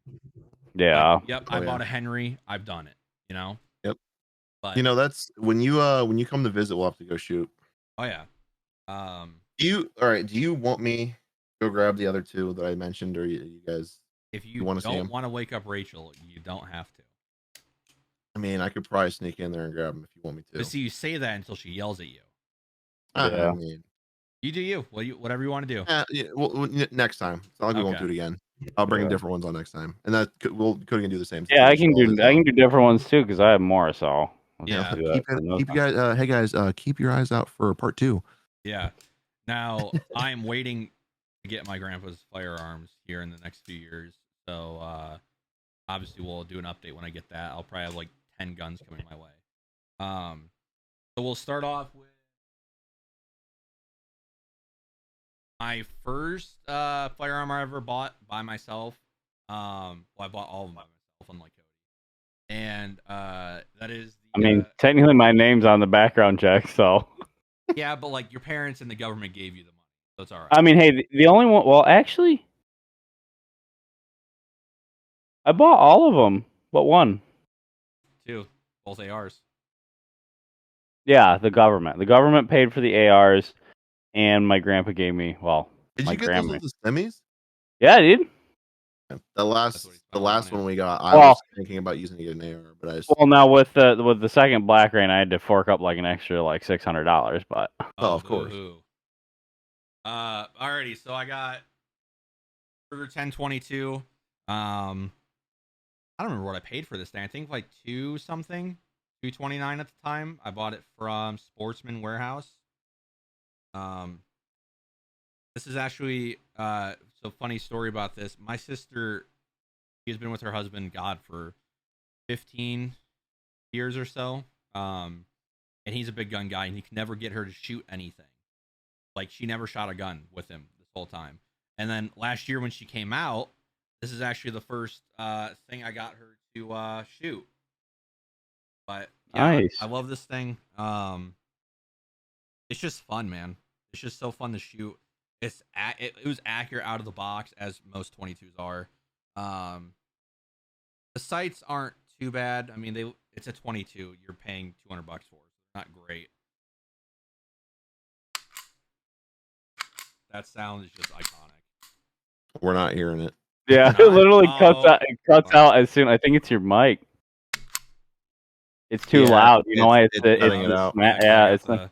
Yeah. Like, yep. I bought a Henry. I've done it. Yep. But that's when you come to visit, we'll have to go shoot. Oh yeah. Do you want me to go grab the other two that I mentioned, or you guys? If you don't want to wake up Rachel, you don't have to. I mean, I could probably sneak in there and grab them if you want me to. But see, you say that until she yells at you. I mean, you do you. Whatever you want to do. Yeah, well, next time. It's not like we won't do it again. I'll bring in different ones on next time, and that Cody can do the same. Yeah, I can do different ones too because I have more. So yeah, keep you guys. Hey guys, keep your eyes out for part 2. Yeah. Now I'm waiting to get my grandpa's firearms here in the next few years. So obviously we'll do an update when I get that. I'll probably have like 10 guns coming my way. So we'll start off with my first firearm I ever bought by myself. Well, I bought all of them by myself, unlike Cody. And that is technically my name's on the background check, so yeah, but like your parents and the government gave you the money, so it's all right. I mean, hey, the only one. Well, actually, I bought all of them, but one. 2, both ARs. Yeah, the government. The government paid for the ARs, and my grandpa gave me. Well, did my you get grandma. those semis? Yeah, I did. The That's what last he spent the all the last money one on. we got, I Well- was thinking about using it in AR, but I just Well, now with the second Black Rain, I had to fork up like an extra like $600, but Oh, of course. boo-hoo. Alrighty, so I got Burger 1022. I don't remember what I paid for this thing. I think like $229 at the time. I bought it from Sportsman Warehouse. This is actually so funny story about this. My sister, she has been with her husband, God, for 15 years or so. And he's a big gun guy, and he can never get her to shoot anything. Like, she never shot a gun with him this whole time. And then last year when she came out, this is actually the first thing I got her to shoot. But yeah, nice. I love this thing. It's just fun, man. It's just so fun to shoot. It was accurate out of the box, as most 22s are. The sights aren't too bad. I mean, it's a 22. You're paying $200 for it. It's not great. That sound is just iconic. we're not hearing it. Yeah, Not? it literally cuts Oh. out. It cuts out as soon. I think it's your mic. It's too Yeah, loud. You know why it's cutting it out. Yeah, it's the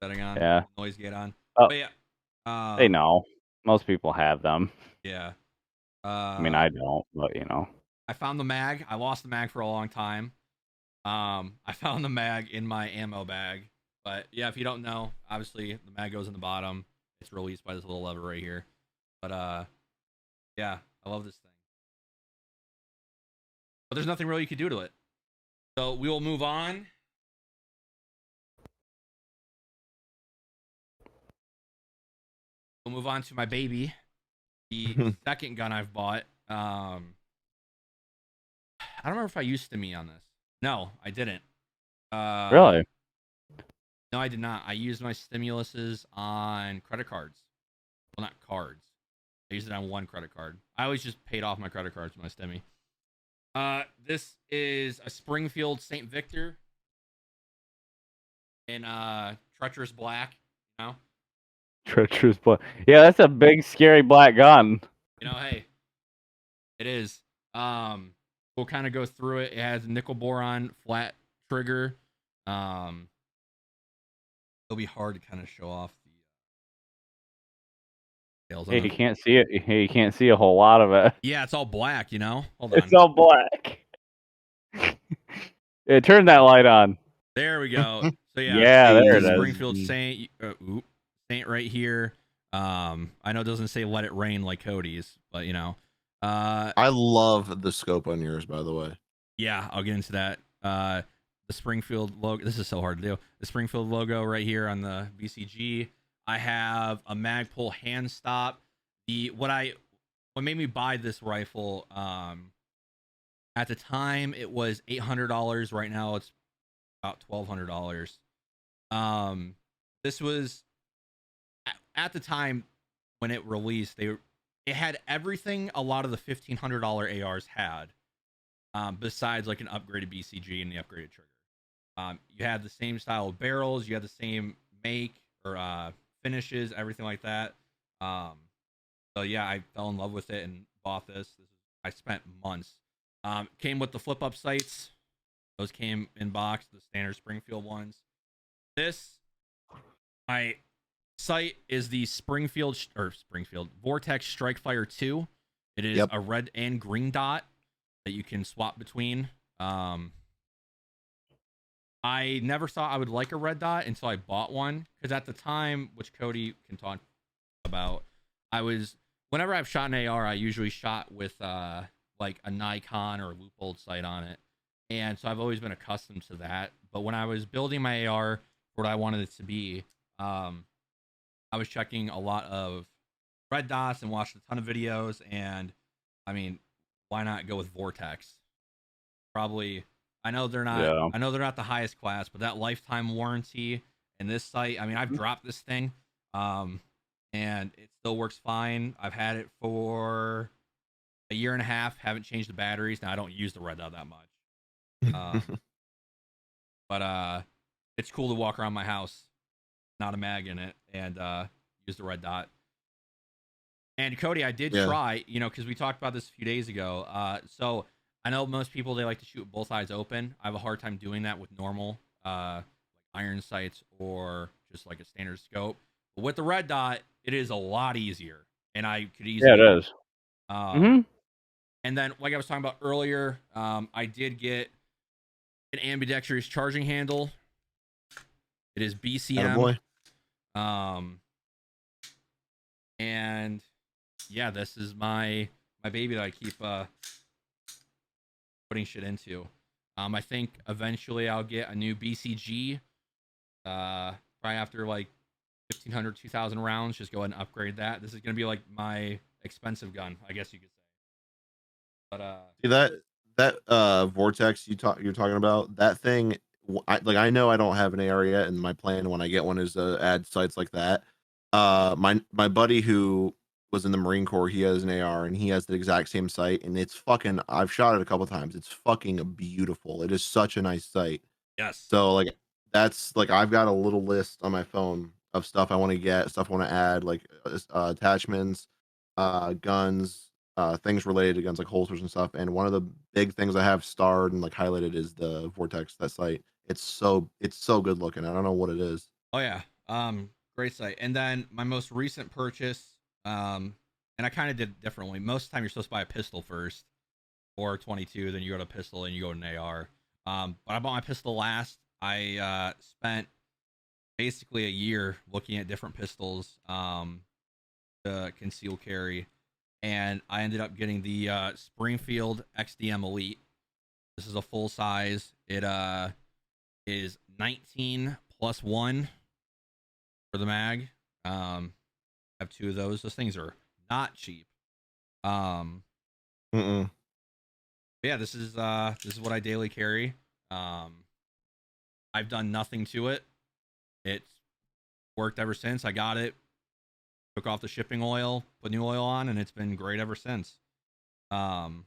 setting on. yeah. Noise gate on. Oh. But yeah. They know. Most people have them. Yeah. I mean, I don't, but you know. I found the mag. I lost the mag for a long time. I found the mag in my ammo bag. But yeah, if you don't know, obviously the mag goes in the bottom. It's released by this little lever right here. But yeah, I love this thing. But there's nothing really you can do to it. So we will move on. We'll move on to my baby, the second gun I've bought. I don't remember if I used Stimmy on this. No, I didn't. Really? No, I did not. I used my stimuluses on credit cards. Well, not cards. I used it on one credit card. I always just paid off my credit cards with my Stimmy. This is a Springfield St. Victor in treacherous black. You know, Treacherous black. Yeah, that's a big, scary black gun. hey, it is. We'll kind of go through it. It has nickel boron flat trigger. It'll be hard to kind of show off the details. Hey, you can't see it. Hey, you can't see a whole lot of it. Yeah, it's all black. Hold on. It's all black. Yeah, turn that light on. There we go. So yeah, Yeah, there it is. Springfield Saint Saint right here. I know it doesn't say "Let It Rain" like Cody's, but I love the scope on yours, by the way. yeah, I'll get into that. The Springfield logo. This is so hard to do. The Springfield logo right here on the BCG. I have a Magpul hand stop. What made me buy this rifle? At the time it was $800. Right now it's about $1,200. This was at the time when it released. It had everything a lot of the $1,500 ARs had, besides like an upgraded BCG and the upgraded trigger. You had the same style of barrels, you had the same make or finishes, everything like that. So yeah, I fell in love with it and bought this. I spent months. Came with the flip up sights. Those came in box, the standard Springfield ones. My sight is the Springfield Vortex Strikefire 2. It is a red and green dot that you can swap between. I never thought I would like a red dot until I bought one, because at the time, which Cody can talk about, whenever I've shot an AR, I usually shot with like a Nikon or a Leupold sight on it. And so I've always been accustomed to that. But when I was building my AR for what I wanted it to be, I was checking a lot of red dots and watched a ton of videos. And I mean, why not go with Vortex? Probably, I know they're not the highest class, but that lifetime warranty and this sight, I mean, I've dropped this thing, and it still works fine. I've had it for a year and a half, haven't changed the batteries. Now I don't use the red dot that much. But it's cool to walk around my house, not a mag in it, and use the red dot. And Cody, I did Yeah. try, because we talked about this a few days ago. So I know most people, they like to shoot with both eyes open. I have a hard time doing that with normal like iron sights or just like a standard scope. But with the red dot, it is a lot easier, and I could Yeah, easily it do is. it. Mm-hmm. And then, like I was talking about earlier, I did get an ambidextrous charging handle. It is BCM. Attaboy. And yeah, this is my baby that I keep putting shit into. I think eventually I'll get a new BCG. Probably after like 1,500, 2,000 rounds, just go ahead and upgrade that. This is gonna be like my expensive gun, I guess you could say. But See that vortex you're talking about, that thing. I know I don't have an AR yet, and my plan when I get one is to add sights like that. My buddy who was in the Marine Corps, he has an AR and he has the exact same sight, and it's fucking. I've shot it a couple times. It's fucking beautiful. It is such a nice sight. yes. So like that's like I've got a little list on my phone of stuff I want to get, stuff I want to add, like attachments, guns, things related to guns like holsters and stuff. And one of the big things I have starred and like highlighted is the Vortex, that sight. It's so good looking. I don't know what it is. Oh yeah. Great site. And then my most recent purchase, and I kind of did it differently. Most of the time you're supposed to buy a pistol first or 22, then you go to pistol and you go to an AR. But I bought my pistol last. I spent basically a year looking at different pistols to conceal carry, and I ended up getting the Springfield XDM Elite. This is a full size. It is 19 plus 1 for the mag. I have 2 of those. Those things are not cheap. Mm-mm. Yeah, this is what I daily carry. I've done nothing to it. It's worked ever since. I got it, took off the shipping oil, put new oil on, and it's been great ever since. The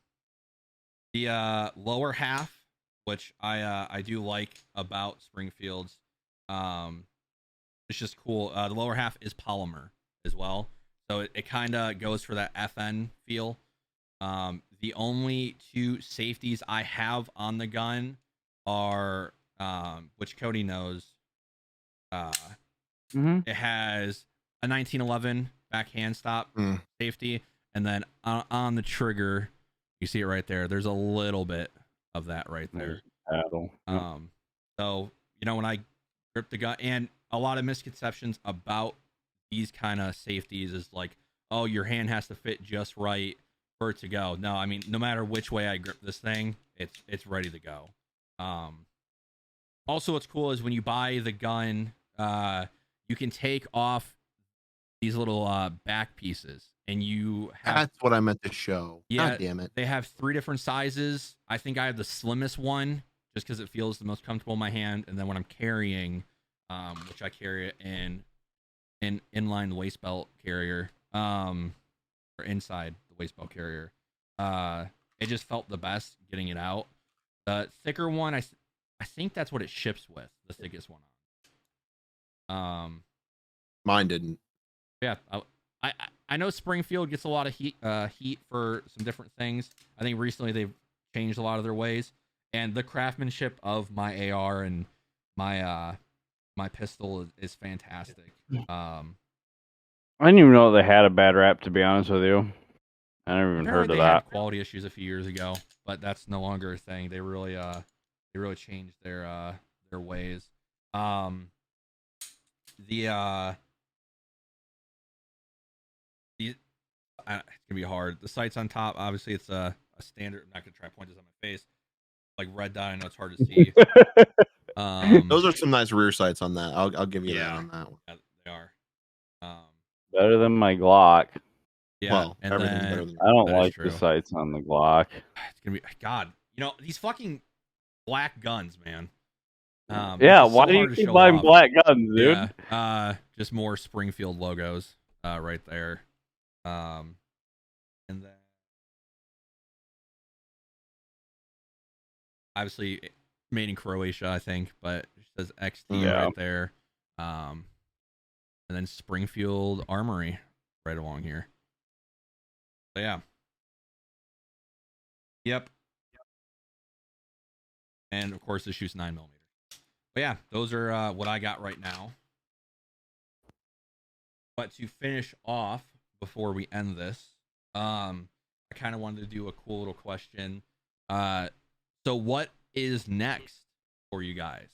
lower half, which I do like about Springfield's, it's just cool. The lower half is polymer as well, so it kind of goes for that FN feel. The only 2 safeties I have on the gun are, which Cody knows. It has a 1911 backhand stop safety, and then on the trigger, you see it right there. There's a little bit of that right there. Paddle. Yep. So when I grip the gun, and a lot of misconceptions about these kind of safeties is like, oh, your hand has to fit just right for it to go. No, I mean, no matter which way I grip this thing, it's ready to go. Also, what's cool is when you buy the gun, you can take off these little back pieces, and you have. That's what I meant to show. Yeah, God damn it. They have 3 different sizes. I think I have the slimmest one, just because it feels the most comfortable in my hand. And then when I'm carrying, which I carry it in inline waist belt carrier, or inside the waist belt carrier, it just felt the best getting it out. The thicker one, I think that's what it ships with, the thickest one. Mine didn't. Yeah, I know Springfield gets a lot of heat for some different things. I think recently they've changed a lot of their ways, and the craftsmanship of my AR and my my pistol is fantastic. I didn't even know they had a bad rap, to be honest with you. I never even heard of they that. had quality issues a few years ago, but that's no longer a thing. They really changed their ways. It's gonna be hard. The sights on top, obviously, it's a standard. I'm not gonna try to point this on my face. Like red dot, I know it's hard to see. Those are some nice rear sights on that. I'll give you that Yeah. on that one. Yeah, they are. Better than my Glock. Yeah, Well, and everything's then better than I don't that is like the true. sights on the Glock. It's gonna be God. These fucking black guns, man. Yeah, it's just why so do hard you to keep show buying off. black guns, dude? Yeah. Just more Springfield logos, right there. And then obviously made in Croatia, I think, but it says XD Yeah. right there. And then Springfield Armory right along here. So yeah. Yep. And of course, this shoots 9mm. But yeah, those are what I got right now. But to finish off before we end this, I kind of wanted to do a cool little question. So what is next for you guys,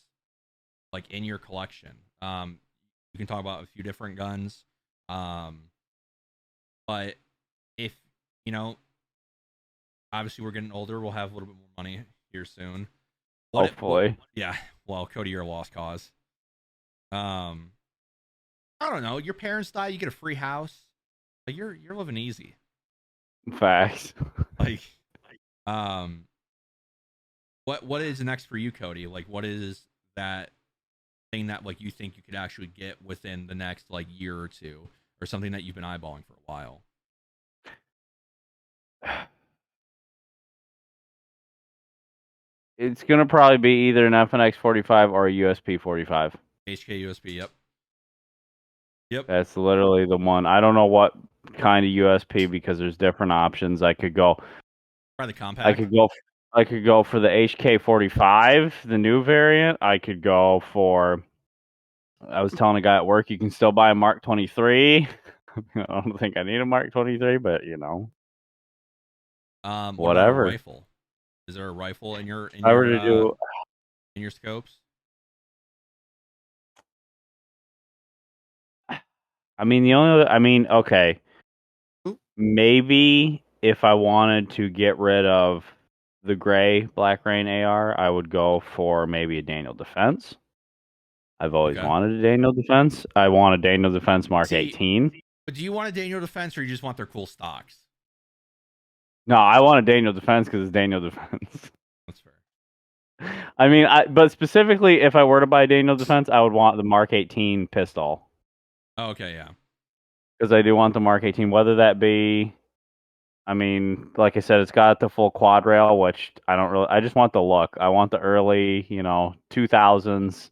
like in your collection? You can talk about a few different guns, but if you know, obviously we're getting older, we'll have a little bit more money here soon. Hopefully. Yeah. Well, Cody, you're a lost cause. Um, I don't know. Your parents die, you get a free house. Like you're living easy. Facts. Like, um, what is next for you, Cody? Like, what is that thing that like you think you could actually get within the next like year or two, or something that you've been eyeballing for a while? It's gonna probably be either an FNX 45 or a USP 45. HK USB. Yep. Yep. That's literally the one. I don't know what kind of USP because there's different options. I could go. Probably the compact. I could go for the HK 45, the new variant. I could go for. I was telling a guy at work, you can still buy a Mark 23. I don't think I need a Mark 23, but you know, What about a whatever. rifle? Is there a rifle in your If I were to do, in your scopes? I mean, okay, maybe if I wanted to get rid of the gray Black Rain AR, I would go for maybe a Daniel Defense. I've always wanted a Daniel Defense. I want a Daniel Defense Mark 18. But do you want a Daniel Defense or you just want their cool stocks? No, I want a Daniel Defense because it's Daniel Defense. That's fair. I mean, but specifically, if I were to buy a Daniel Defense, I would want the Mark 18 pistol. Oh, okay, yeah. Because I do want the Mark 18, whether that be, I mean, like I said, it's got the full quad rail, which I just want the look. I want the early, 2000s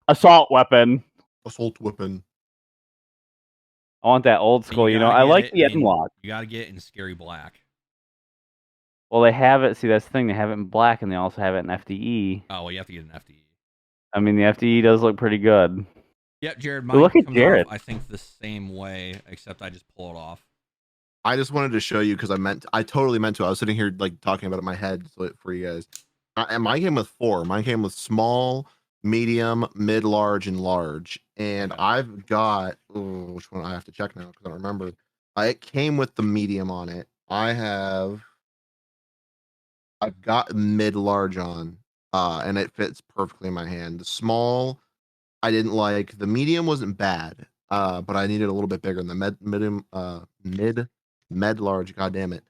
assault weapon. Assault weapon. I want that old school, I like the M-Lock. You got to get it in scary black. Well, they have it, see, that's the thing, they have it in black, and they also have it in FDE. Oh, well, you have to get an FDE. I mean, the FDE does look pretty good. Yep, Jared, mine look at comes Jared. off, I think, the same way, except I just pull it off. I just wanted to show you because I totally meant to. I was sitting here like talking about it in my head for you guys. And mine came with 4. Mine came with small, medium, mid, large, and large. And I've got which one I have to check now because I don't remember. It came with the medium on it. I've got mid large on, and it fits perfectly in my hand. The small, I didn't like. The medium wasn't bad, but I needed a little bit bigger. And the med large, god damn it,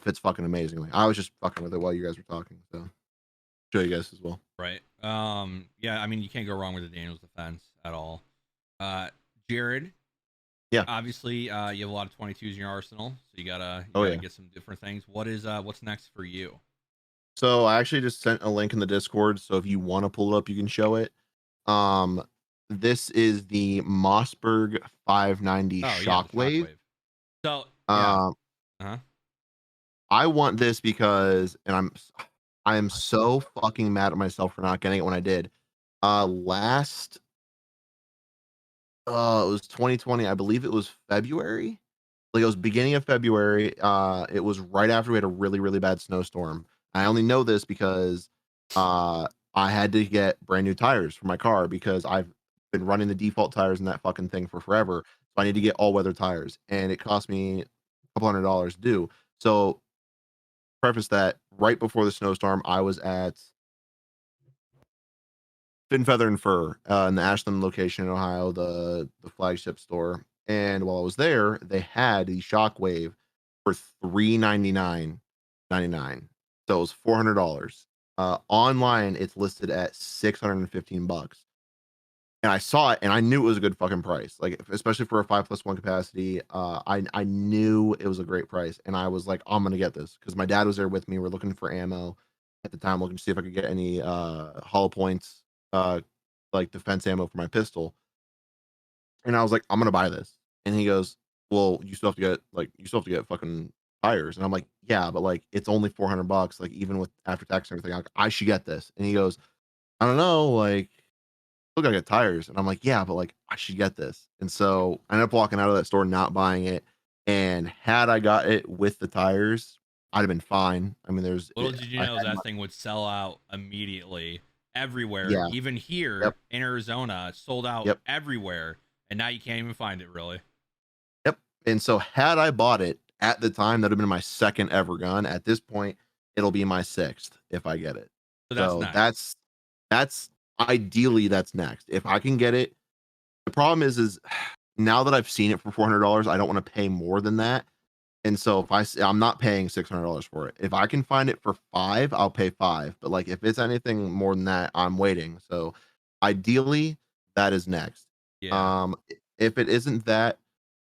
fits fucking amazingly. I was just fucking with it while you guys were talking, so show you guys as well. Right. Yeah, I mean, you can't go wrong with the Daniel's Defense at all. Jared. Yeah. Obviously, you have a lot of 22s in your arsenal, so you gotta get some different things. What's next for you? So I actually just sent a link in the Discord, so if you want to pull it up, you can show it. This is the Mossberg 590 Shockwave. So yeah. I want this because, and I am so fucking mad at myself for not getting it when I did. It was 2020, I believe it was February. Like it was beginning of February. It was right after we had a really, really bad snowstorm. I only know this because I had to get brand new tires for my car because I've been running the default tires in that fucking thing for forever. So I need to get all weather tires, and it cost me a couple $100 to do. So preface that right before the snowstorm, I was at Fin Feather and Fur in the Ashland location in Ohio, the flagship store. And while I was there, they had the Shockwave for $399.99. So it was $400. Online, it's listed at $615. And I saw it, and I knew it was a good fucking price. Like, especially for a 5+1 capacity, I knew it was a great price, and I was like, I'm gonna get this because my dad was there with me. We're looking for ammo at the time, looking to see if I could get any hollow points, like defense ammo for my pistol. And I was like, I'm gonna buy this. And he goes, well, you still have to get fucking tires. And I'm like, yeah, but like it's only $400. Like even with after tax and everything, like, I should get this. And he goes, I don't know, like still gotta get tires. And I'm like, yeah, but like I should get this. And so I ended up walking out of that store not buying it. And had I got it with the tires, I'd have been fine. I mean, Little did you I know had my, that thing would sell out immediately everywhere, yeah, even here yep, in Arizona, it sold out yep, everywhere, and now you can't even find it really. yep. And so had I bought it at the time, that'd have been my second ever gun. At this point, it'll be my sixth if I get it. So that's So next. that's ideally that's next. If I can get it, the problem is now that I've seen it for $400, I don't want to pay more than that. And so if I'm not paying $600 for it. If I can find it for 5, I'll pay 5. But like if it's anything more than that, I'm waiting. So ideally, that is next. Yeah. If it isn't that,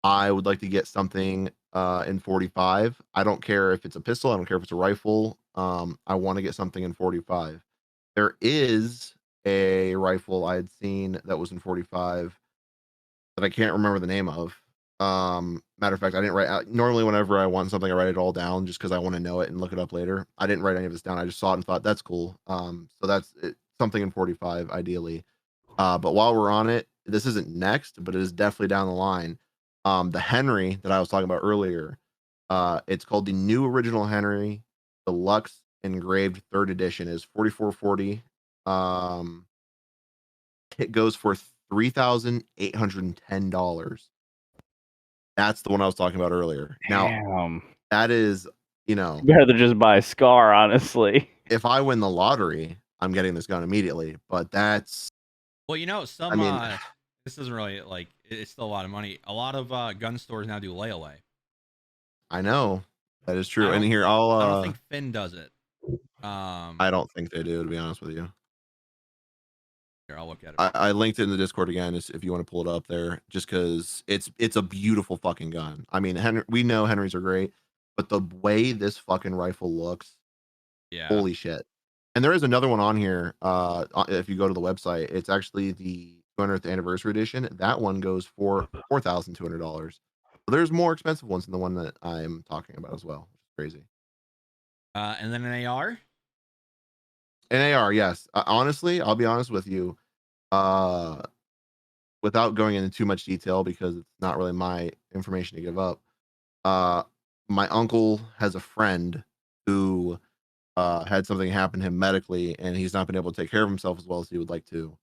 I would like to get something in 45. I don't care if it's a pistol, I don't care if it's a rifle. I want to get something in 45. There is a rifle I had seen that was in 45 that I can't remember the name of. Matter of fact, I didn't write out. Normally, whenever I want something, I write it all down just because I want to know it and look it up later. I didn't write any of this down. I just saw it and thought that's cool. So that's it, something in 45, ideally. But while we're on it, this isn't next, but it is definitely down the line. The Henry that I was talking about earlier, it's called the New Original Henry Deluxe Engraved Third Edition. Is 4440. Um, it goes for $3,810. That's the one I was talking about earlier. Now, Damn. that is, you know, I'd rather just buy a Scar, honestly. if I win the lottery, I'm getting this gun immediately. But that's, Well, you know, I mean, this isn't really like it's still a lot of money. A lot of gun stores now do layaway. I know that is I true. And don't here, I don't think Finn does it. I don't think they do, to be honest with you. Here, I'll look at it. I linked it in the Discord again if you want to pull it up there, just because it's a beautiful fucking gun. I mean, we know Henrys are great, but the way this fucking rifle looks, Yeah. holy shit. And there is another one on here. If you go to the website, it's actually the 200th anniversary edition. That one goes for $4,200. There's more expensive ones than the one that I'm talking about as well, which is crazy. And then an AR. An AR, yes. Honestly, I'll be honest with you. Uh, Without going into too much detail because it's not really my information to give up. Uh, my uncle has a friend who had something happen to him medically, and he's not been able to take care of himself as well as he would like to.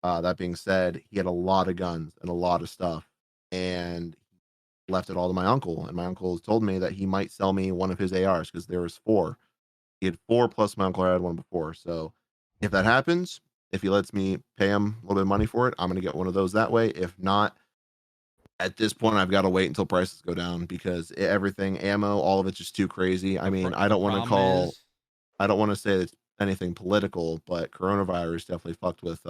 That being said, he had a lot of guns and a lot of stuff, and left it all to my uncle. And my uncle told me that he might sell me one of his ARs because there was 4. He had 4 plus my uncle had one before. So if that happens, if he lets me pay him a little bit of money for it, I'm gonna get one of those that way. If not, at this point, I've got to wait until prices go down because everything, ammo, all of it's just too crazy. I mean, The problem is, I don't want to say it's anything political, but coronavirus definitely fucked with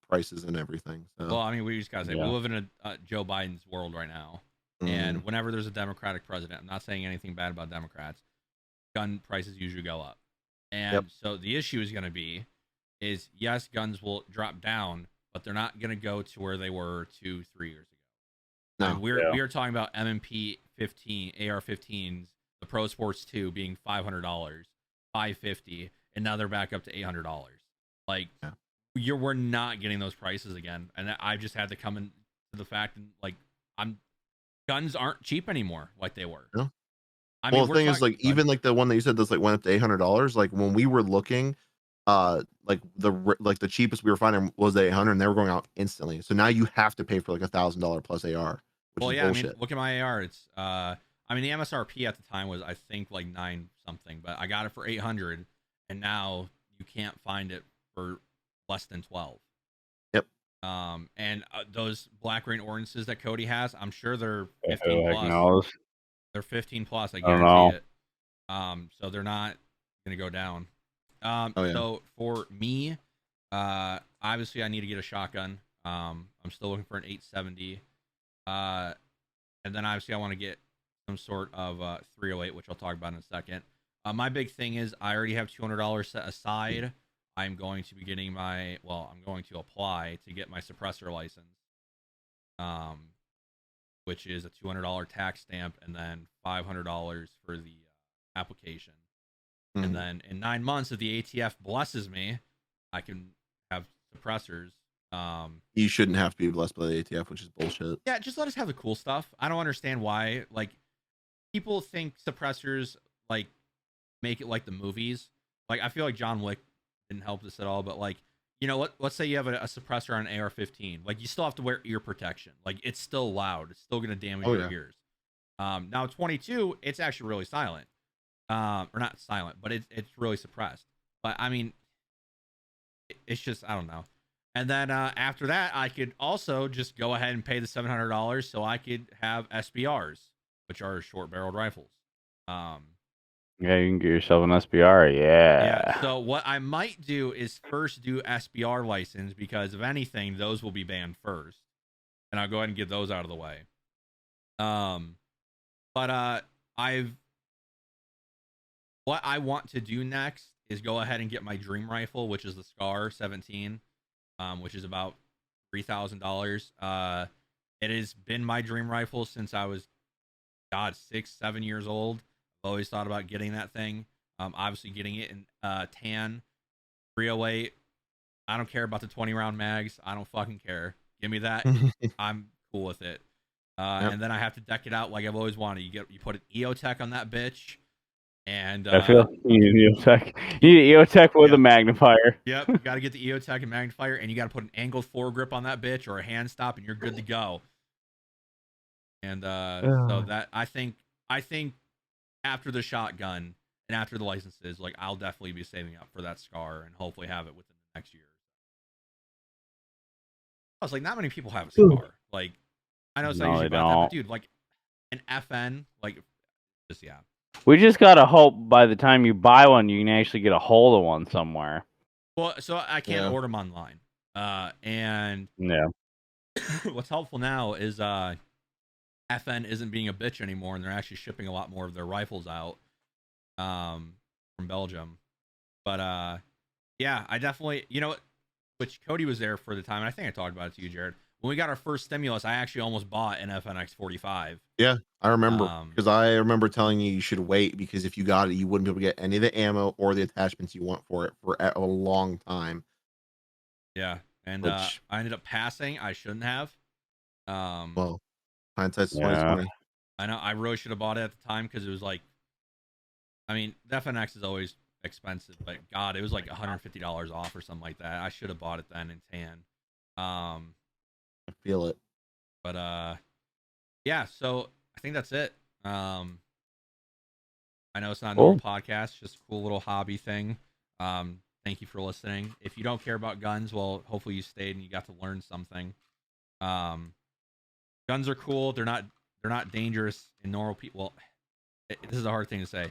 prices and everything. well, So I mean, we just gotta say we Yeah. live in a Joe Biden's world right now, mhm, and whenever there's a Democratic president, I'm not saying anything bad about Democrats. Gun prices usually go up, yep, and so the issue is going to be, is yes, guns will drop down, but they're not going to go to where they were 2-3 years ago. I mean, no, we are talking about M&P 15 AR-15s, the Pro Sports 2 being $500, $550, and now they're back up to $800. Like, yeah. we're not getting those prices again, and I just had to come into the fact and like I'm guns aren't cheap anymore like they were. No. I Well, mean, the we're thing is, talking. like, even like the one that you said that's like went up to $800. Like when we were looking, like like the cheapest we were finding was the 800, and they were going out instantly. So now you have to pay for like $1,000 plus AR, which Well, is yeah, I mean, bullshit. look at my AR. It's I mean, the MSRP at the time was I think like 9 something, but I got it for 800, and now you can't find it for less than 12. Yep. And those black green ordinances that Cody has, I'm sure they're Who 15 the heck plus. knows? They're 15 plus, I I don't guarantee know. it. So they're not gonna go down. Oh yeah. So for me, obviously I need to get a shotgun. I'm still looking for an 870. And then obviously I want to get some sort of 308, which I'll talk about in a second. My big thing is I already have $200 set aside. I'm going to be getting I'm going to apply to get my suppressor license. which is a $200 tax stamp, and then $500 for the application. And then in 9 months, if the ATF blesses me, I can have suppressors. You shouldn't have to be blessed by the ATF, which is bullshit. Yeah, just let us have the cool stuff. I don't understand why. Like, people think suppressors like make it like the movies. Like, I feel like John Wick didn't help this at all. But like, let's say you have a suppressor on an AR-15. Like, you still have to wear ear protection. Like, it's still loud. It's still gonna damage your ears. Now 22, it's actually really silent. Or not silent, but it's really suppressed. But I mean, it's just, I don't know. And then after that, I could also just go ahead and pay the $700 so I could have SBRs, which are short-barreled rifles. Yeah, you can get yourself an SBR. Yeah. So what I might do is first do SBR license, because if anything, those will be banned first, and I'll go ahead and get those out of the way. But what I want to do next is go ahead and get my dream rifle, which is the Scar 17, which is about $3,000. It has been my dream rifle since I was, 6-7 years old. I've always thought about getting that thing. Obviously getting it in tan 308. I don't care about the 20-round mags. I don't fucking care. Give me that. I'm cool with it. And then I have to deck it out like I've always wanted. You put an EOTech on that bitch. And I feel you need EOTech. You need EOTech with a magnifier. Yep, you got to get the EOTech and magnifier, and you got to put an angled foregrip on that bitch or a hand stop, and you're good to go. And so that I think after the shotgun and after the licenses, like, I'll definitely be saving up for that Scar and hopefully have it within the next year. I was like, not many people have a Scar. Like, I know it's not usually about that, but dude, like an FN, like, just We just gotta hope by the time you buy one, you can actually get a hold of one somewhere. Well, so I can't order them online. And what's helpful now is FN isn't being a bitch anymore, and they're actually shipping a lot more of their rifles out from Belgium. But yeah, I definitely, which Cody was there for the time, and I think I talked about it to you, Jared. When we got our first stimulus, I actually almost bought an FNX45. Yeah, I remember, because I remember telling you should wait, because if you got it, you wouldn't be able to get any of the ammo or the attachments you want for it for a long time. Yeah, and I ended up passing. I shouldn't have. Well, hindsight's 2020. I know. I really should have bought it at the time, because it was like, I mean, the FNX is always expensive, but God, it was like $150 off or something like that. I should have bought it then in tan. I feel it. But yeah, so I think that's it. I know it's not a normal podcast, just a cool little hobby thing. Thank you for listening. If you don't care about guns, well, hopefully you stayed and you got to learn something. Guns are cool. They're not dangerous in normal people. Well, this is a hard thing to say.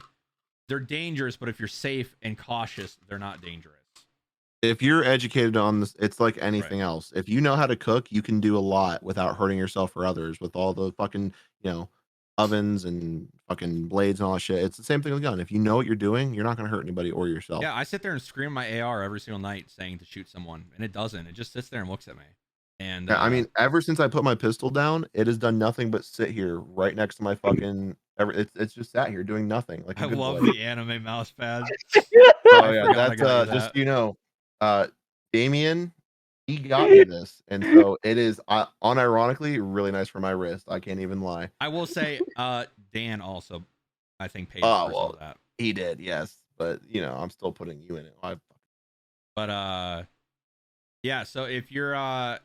They're dangerous, but if you're safe and cautious, they're not dangerous. If you're educated on this, it's like anything else. If you know how to cook, you can do a lot without hurting yourself or others with all the fucking, ovens and fucking blades and all that shit. It's the same thing with a gun. If you know what you're doing, you're not going to hurt anybody or yourself. Yeah, I sit there and scream my AR every single night saying to shoot someone, and it doesn't. It just sits there and looks at me. And I mean, ever since I put my pistol down, it has done nothing but sit here right next to my fucking. It's just sat here doing nothing. Like, I love the anime mouse pad. Oh yeah, that's just Damien, he got me this, and so it is unironically really nice for my wrist. I can't even lie. I will say, Dan also, I think, paid for some of that. He did, yes, but I'm still putting you in it. But yeah. So if you're I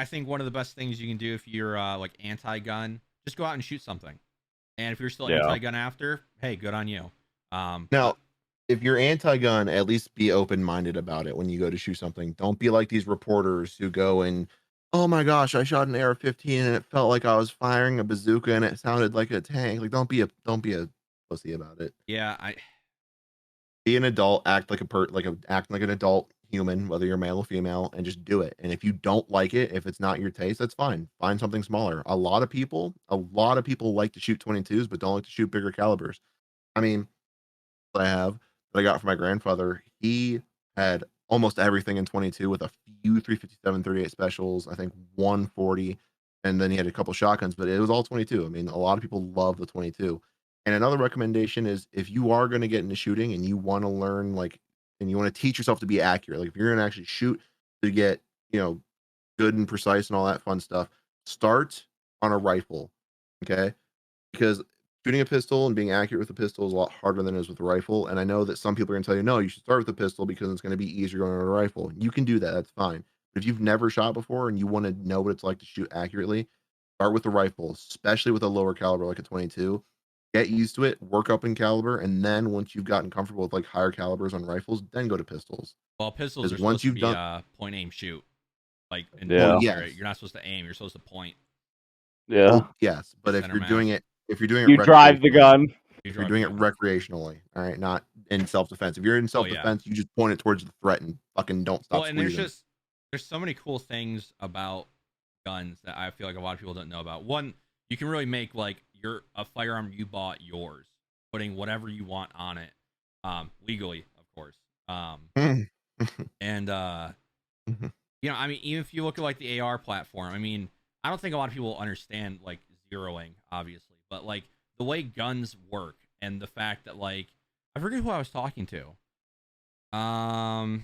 think one of the best things you can do if you're like anti-gun, just go out and shoot something. And if you're still anti-gun after, hey, good on you. Now, if you're anti-gun, at least be open-minded about it when you go to shoot something. Don't be like these reporters who go and, oh my gosh, I shot an AR-15 and it felt like I was firing a bazooka and it sounded like a tank. Like, don't be a pussy about it. Yeah, be an adult, act like an adult human, whether you're male or female, and just do it. And if you don't like it, if it's not your taste, that's fine. Find something smaller. A lot of people like to shoot 22s, but don't like to shoot bigger calibers. I mean, that I got from my grandfather, he had almost everything in 22 with a few 357 38 specials, I think 140, and then he had a couple shotguns, but it was all 22. I mean, a lot of people love the 22. And another recommendation is if you are going to get into shooting and you want to learn and you want to teach yourself to be accurate, like if you're going to actually shoot to get, good and precise and all that fun stuff, start on a rifle. Okay? Because shooting a pistol and being accurate with a pistol is a lot harder than it is with a rifle. And I know that some people are going to tell you, no, you should start with a pistol because it's going to be easier going on a rifle. You can do that. That's fine. But if you've never shot before and you want to know what it's like to shoot accurately, start with a rifle, especially with a lower caliber like a 22. Get used to it, work up in caliber, and then once you've gotten comfortable with like higher calibers on rifles, then go to pistols. Well, pistols are Because once supposed to you've be done, point, aim, shoot. Like, in Yeah. oh military, yes, you're not supposed to aim. You're supposed to point. Yeah. well, yes, but if Center you're mass. doing it, if you're doing it, You drive the recreationally, gun. You if you're drive doing the it gun. recreationally, all right, not in self-defense. If you're in Oh, self-defense, you just point it towards the threat and fucking don't stop Well, and squeezing. there's so many cool things about guns that I feel like a lot of people don't know about. One, you can really make like a firearm you bought yours, putting whatever you want on it, legally, of course. And I mean, even if you look at like the AR platform, I mean, I don't think a lot of people understand like zeroing, obviously, but like the way guns work and the fact that like I forget who I was talking to. I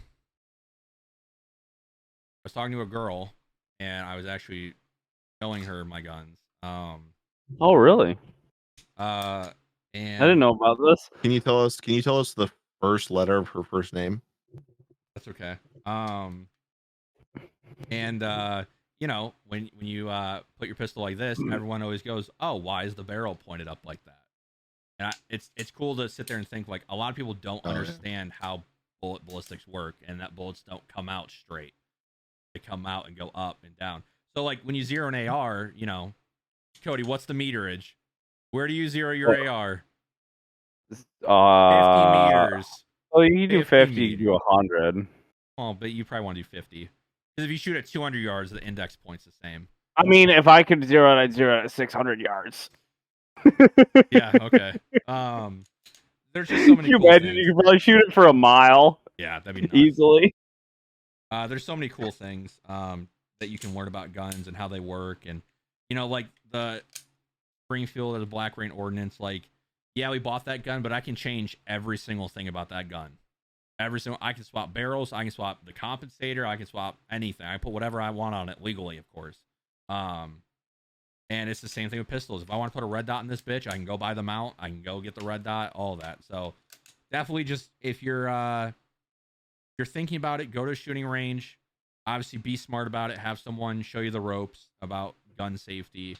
was talking to a girl, and I was actually showing her my guns. Oh, really? And I didn't know about this. Can you tell us the first letter of her first name? That's okay. And when you put your pistol like this, everyone always goes, "Oh, why is the barrel pointed up like that?" And it's cool to sit there and think like a lot of people don't understand how ballistics work, and that bullets don't come out straight; they come out and go up and down. So like when you zero an AR, Cody, what's the meterage? Where do you zero your AR? 50 meters. Oh, you can do 50, you meters. can do 100. Well, but you probably want to do 50. Because if you shoot at 200 yards, the index point's the same. I mean, if I could zero it, I'd zero it at 600 yards. Yeah, okay. There's just so many Can you cool imagine? things. You could probably shoot it for a mile. Yeah, that'd be nuts. Easily. There's so many cool things that you can learn about guns and how they work. And, like the Springfield or the Black Rain Ordinance, like, yeah, we bought that gun, but I can change every single thing about that gun. I can swap barrels, I can swap the compensator, I can swap anything. I put whatever I want on it legally, of course. And it's the same thing with pistols. If I want to put a red dot in this bitch, I can go buy the mount, I can go get the red dot, all that. So definitely just if you're thinking about it, go to a shooting range. Obviously be smart about it, have someone show you the ropes about gun safety,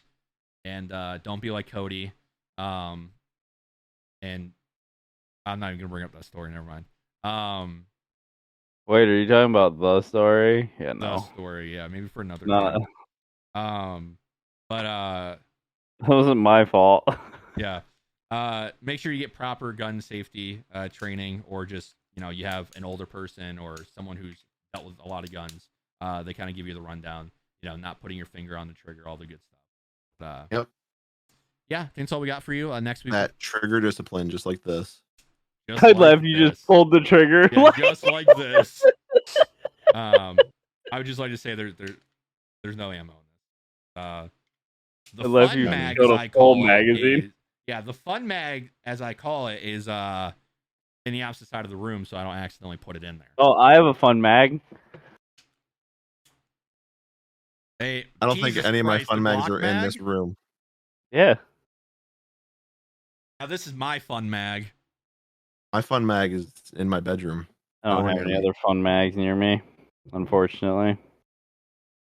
and don't be like Cody. And I'm not even gonna bring up that story, never mind. Wait, are you talking about the story? Yeah, no. The story, yeah, maybe for another No, time. But that wasn't my fault. yeah. Make sure you get proper gun safety training, or just you have an older person or someone who's dealt with a lot of guns. They kind of give you the rundown. Not putting your finger on the trigger, all the good stuff. But, Yep. Yeah, I think that's all we got for you. Next week. That trigger discipline, just like this. I left. You just pulled the trigger. Yeah, just like this. I would just like to say there's no ammo in this. The fun mag, as I call it, the fun mag, as I call it, is in the opposite side of the room, so I don't accidentally put it in there. Oh, I have a fun mag. Hey, I don't think any of my fun mags are in this room. Yeah. Now this is my fun mag. My fun mag is in my bedroom. I don't have any other fun mags near me, unfortunately.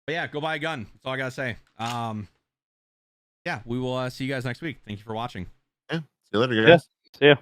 But yeah, go buy a gun. That's all I gotta say. Yeah, we will see you guys next week. Thank you for watching. Yeah. See you later, guys. Yeah. See ya.